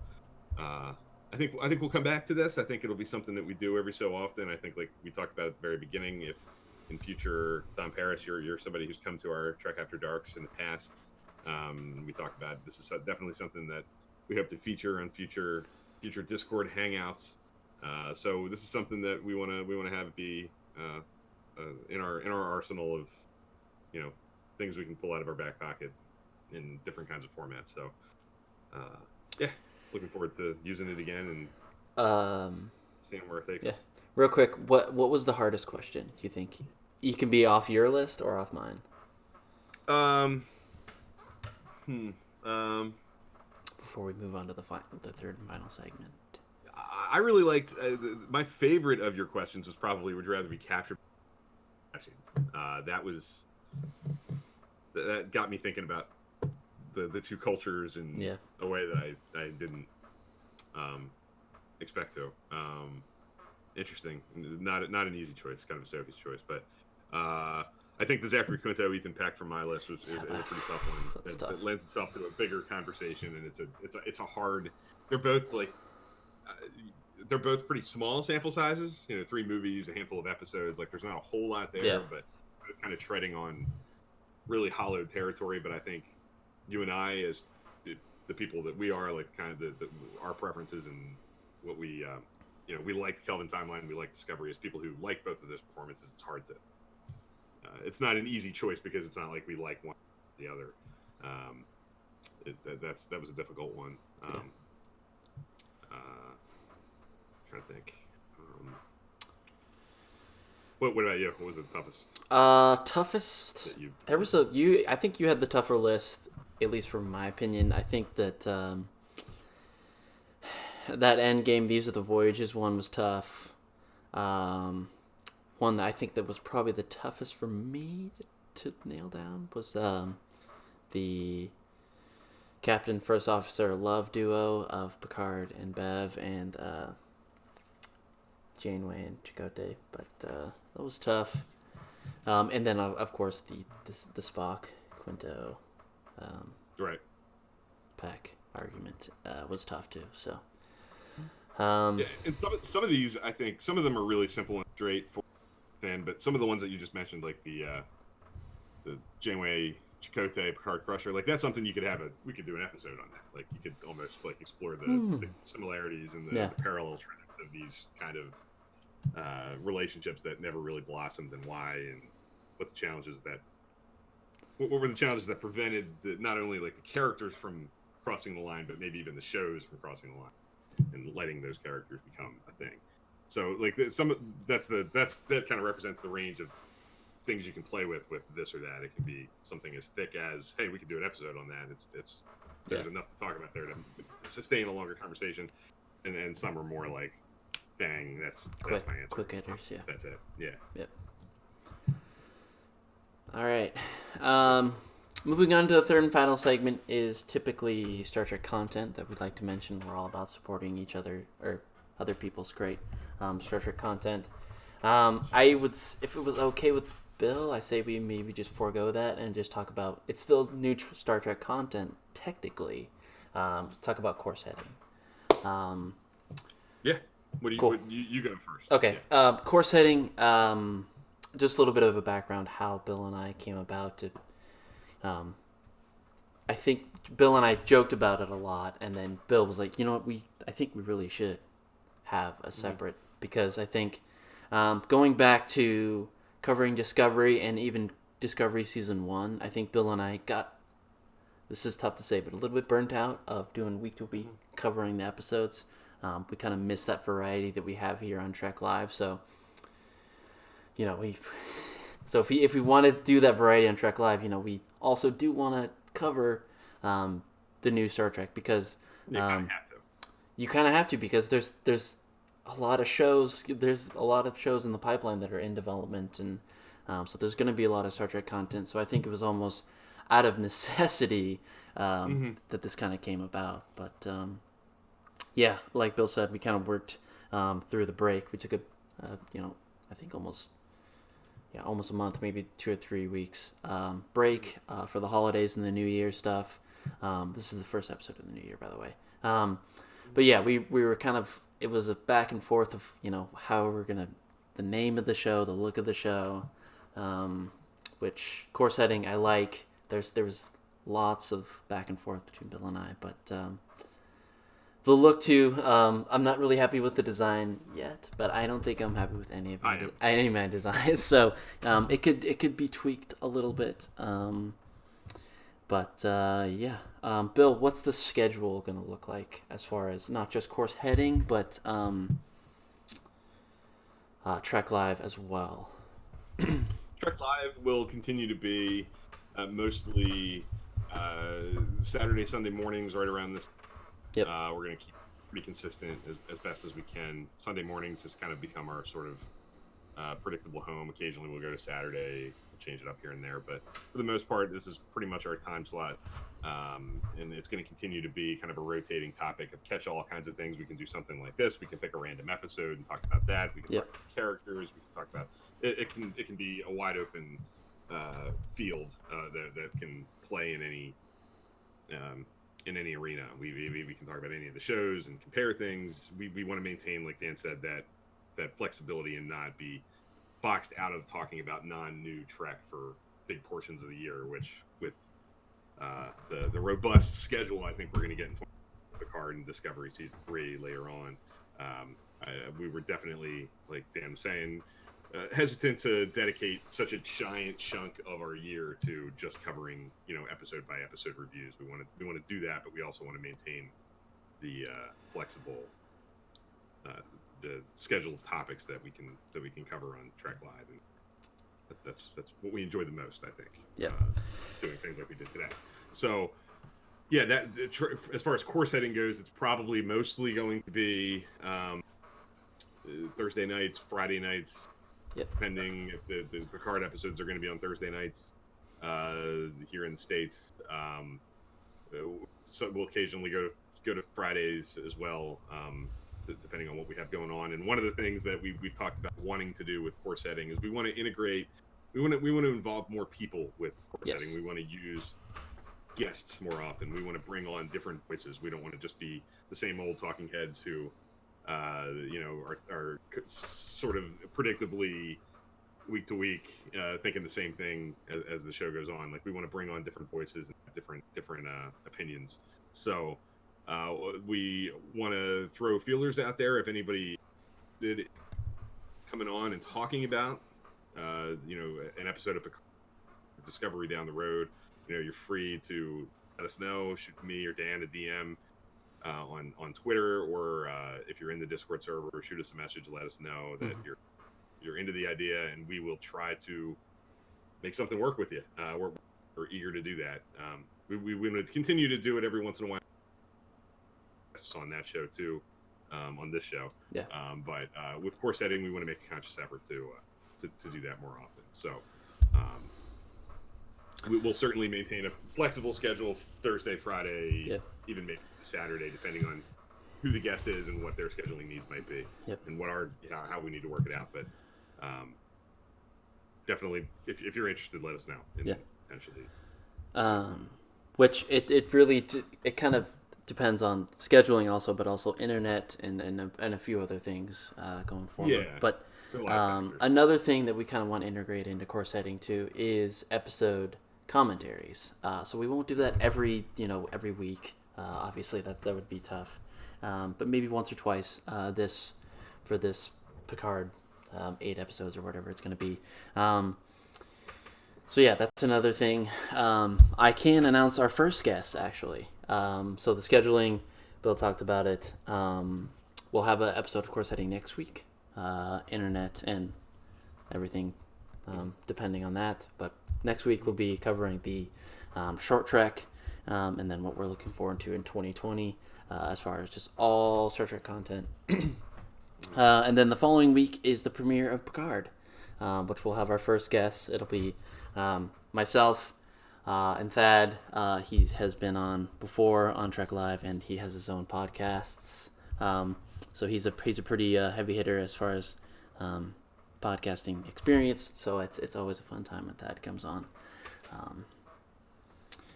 I think we'll come back to this. I think it'll be something that we do every so often. I think, like we talked about at the very beginning, if in future, Don Paris, you're somebody who's come to our Trek After Darks in the past. We talked about this is definitely something that we hope to feature on future Discord hangouts. So this is something that we want to have be in our arsenal of things we can pull out of our back pocket in different kinds of formats. So yeah, looking forward to using it again and seeing where it takes us. Real quick, what was the hardest question? Do you think you can be off your list or off mine? Before we move on to the third and final segment. I really liked my favorite of your questions was probably would you rather be captured. That got me thinking about the two cultures in a way that I didn't expect to. Interesting. Not an easy choice. Kind of a Sophie's choice, but I think the Zachary Quinto Ethan Peck from my list is a pretty tough one. That lends itself to a bigger conversation, and it's a hard. They're both they're both pretty small sample sizes. 3 movies, a handful of episodes. Like there's not a whole lot there, but kind of treading on really hollowed territory. But I think you and I, as the people that we are, like kind of our preferences and what we we like Kelvin Timeline, we like Discovery, as people who like both of those performances. It's hard to. It's not an easy choice because it's not like we like one or the other. That was a difficult one. Trying to think. What about you? What was the toughest? Toughest. I think you had the tougher list, at least from my opinion. I think that that Endgame, These Are the Voyages one was tough. One that I think that was probably the toughest for me to nail down was the Captain First Officer love duo of Picard and Bev and Janeway and Chakotay, but that was tough. And then of course the Spock Quinto right Peck argument was tough too. So and some of these, I think some of them are really simple and straightforward. But some of the ones that you just mentioned, like the Janeway, Chakotay, Picard Crusher, like that's something we could do an episode on that. Like you could almost like explore the similarities and the parallel trends of these kind of relationships that never really blossomed, and why, and what were the challenges that prevented not only like the characters from crossing the line, but maybe even the shows from crossing the line and letting those characters become a thing. So like that kind of represents the range of things you can play with this or that. It can be something as thick as, hey, we could do an episode on that. There's enough to talk about there to sustain a longer conversation, and some are more like, bang, that's my answer. Quick hitters, yeah. That's it. Yeah. Yep. All right. Moving on to the third and final segment is typically Star Trek content that we'd like to mention. We're all about supporting each other or other people's great Star Trek content. I would, if it was okay with Bill, I say we maybe just forego that and just talk about, it's still new Star Trek content technically. Talk about course heading. Yeah. What do you? Cool. You go first. Okay. Yeah. Course heading. Just a little bit of a background how Bill and I came about to. I think Bill and I joked about it a lot, and then Bill was like, "You know what? I think we really should have a separate because I think going back to covering Discovery and even Discovery Season 1, I think Bill and I got. This is tough to say, but a little bit burnt out of doing week to week covering the episodes. We kind of miss that variety that we have here on Trek Live. So, if we want to do that variety on Trek Live, we also do want to cover the new Star Trek because you kind of have to. You kind of have to because there's a lot of shows. There's a lot of shows in the pipeline that are in development, and so there's going to be a lot of Star Trek content. So I think it was almost out of necessity that this kind of came about, but. Yeah, like Bill said, we kind of worked through the break. We took I think almost a month, maybe 2 or 3 weeks break for the holidays and the New Year stuff. This is the first episode of the New Year, by the way. But yeah, we were kind of, it was a back and forth of, how we're going to, the name of the show, the look of the show, which core setting I like. There was lots of back and forth between Bill and I, but the look too, I'm not really happy with the design yet, but I don't think I'm happy with any of my designs. So it could be tweaked a little bit. Bill, what's the schedule going to look like as far as not just course heading, but Trek Live as well? Trek Live will continue to be mostly Saturday, Sunday mornings, right around this. Yep. We're going to keep pretty consistent as best as we can. Sunday mornings has kind of become our sort of predictable home. Occasionally we'll go to Saturday, we'll change it up here and there, but for the most part, this is pretty much our time slot. And it's going to continue to be kind of a rotating topic of catch all kinds of things. We can do something like this. We can pick a random episode and talk about that. We can talk about characters. We can talk about it. It can be a wide open field that can play in any arena. We can talk about any of the shows and compare things. We want to maintain, like Dan said, that flexibility and not be boxed out of talking about non-new Trek for big portions of the year, which with the robust schedule I think we're going to get in Picard and Discovery Season 3 later on. We were definitely, like Dan was saying, hesitant to dedicate such a giant chunk of our year to just covering, episode by episode reviews. We want to do that, but we also want to maintain the flexible, the schedule of topics that we can cover on Trek Live, and that's what we enjoy the most, I think. Yeah. Doing things like we did today. So, yeah, as far as course heading goes, it's probably mostly going to be Thursday nights, Friday nights. Yep. Depending if the Picard episodes are going to be on Thursday nights here in the States. So we'll occasionally go to Fridays as well, depending on what we have going on. And one of the things that we've talked about wanting to do with course setting is we want to integrate, we want to involve more people with course setting. We want to use guests more often. We want to bring on different voices. We don't want to just be the same old talking heads who are sort of predictably week to week thinking the same thing as the show goes on. Like, we want to bring on different voices and different opinions. So we want to throw feelers out there. If anybody did coming on and talking about an episode of Discovery down the road, you're free to let us know. Shoot me or Dan a DM on Twitter, or if you're in the Discord server, shoot us a message. Let us know that you're into the idea, and we will try to make something work with you. We're eager to do that. We want to continue to do it every once in a while. On that show too, on this show. Yeah. But with course setting, we want to make a conscious effort to do that more often. So we will certainly maintain a flexible schedule: Thursday, Friday, even maybe Saturday, depending on who the guest is and what their scheduling needs might be, and what how we need to work it out. But definitely, if you're interested, let us know. Potentially. Which it really kind of depends on scheduling also, but also internet and a few other things going forward. Yeah. But another thing that we kind of want to integrate into course setting too is episode commentaries. So we won't do that every week. Obviously that would be tough. But maybe once or twice for this Picard 8 episodes or whatever it's going to be. So yeah, that's another thing. I can announce our first guest actually. So the scheduling, Bill talked about it. We'll have an episode, of course, heading next week. Internet and everything, depending on that. But next week we'll be covering the short trek, and then what we're looking forward to in 2020, as far as just all Star Trek content. And then the following week is the premiere of Picard, which we'll have our first guest. It'll be myself. And Thad, he has been on before on Trek Live, and he has his own podcasts. So he's a pretty heavy hitter as far as podcasting experience. So it's always a fun time when Thad comes on.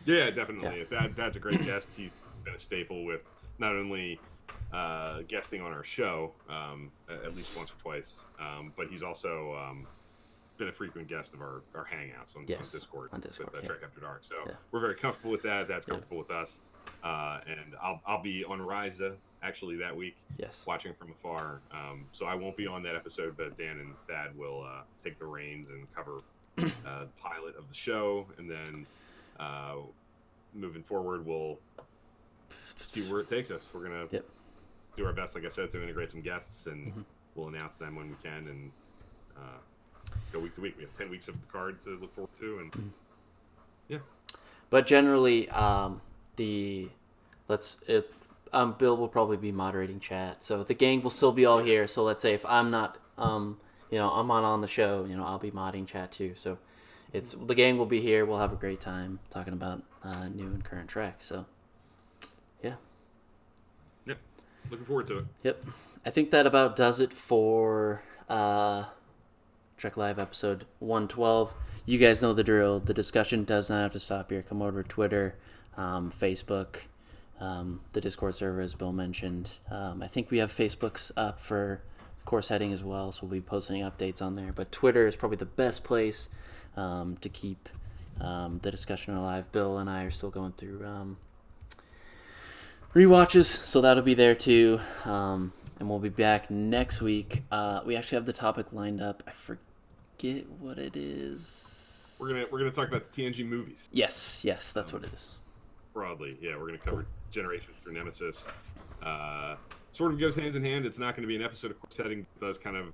Yeah, definitely. Yeah. That's a great guest. He's been a staple with not only guesting on our show at least once or twice, but he's also been a frequent guest of our hangouts on Discord. On Discord, with Trek After Dark. So we're very comfortable with that. That's comfortable with us. And I'll be on Ryza actually that week. Yes. Watching from afar. So I won't be on that episode, but Dan and Thad will take the reins and cover the pilot of the show, and then moving forward, we'll see where it takes us. We're gonna do our best, like I said, to integrate some guests, and we'll announce them when we can, and go week to week. We have 10 weeks of Picard to look forward to, and But generally, Bill will probably be moderating chat, so the gang will still be all here. So let's say if I'm not, I'm on the show, I'll be modding chat too. So the gang will be here. We'll have a great time talking about new and current Trek. So looking forward to it. Yep, I think that about does it for Trek Live episode 112. You guys know the drill. The discussion does not have to stop here. Come over to Twitter, Facebook, the Discord server, as Bill mentioned. I think we have Facebook's up for course heading as well, so we'll be posting updates on there. But Twitter is probably the best place to keep the discussion alive. Bill and I are still going through rewatches, so that'll be there too. And we'll be back next week. We actually have the topic lined up. I forget what it is. We're gonna talk about the TNG movies. Yes, that's what it is. Broadly, we're gonna cover Generations through Nemesis. Sort of goes hands in hand. It's not going to be an episode of course setting. It does kind of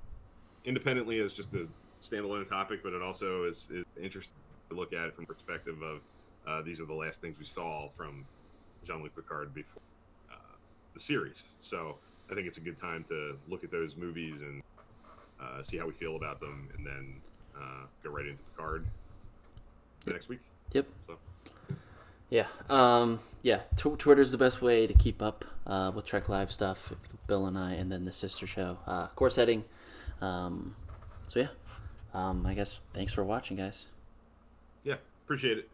independently as just a standalone topic, but it also is interesting to look at it from the perspective of these are the last things we saw from Jean-Luc Picard before the series. So I think it's a good time to look at those movies and see how we feel about them, and then go right into Picard next week. Yep. So. Twitter's the best way to keep up with Trek Live stuff. Bill and I, and then the sister show, Course Heading. I guess thanks for watching, guys. Yeah, appreciate it.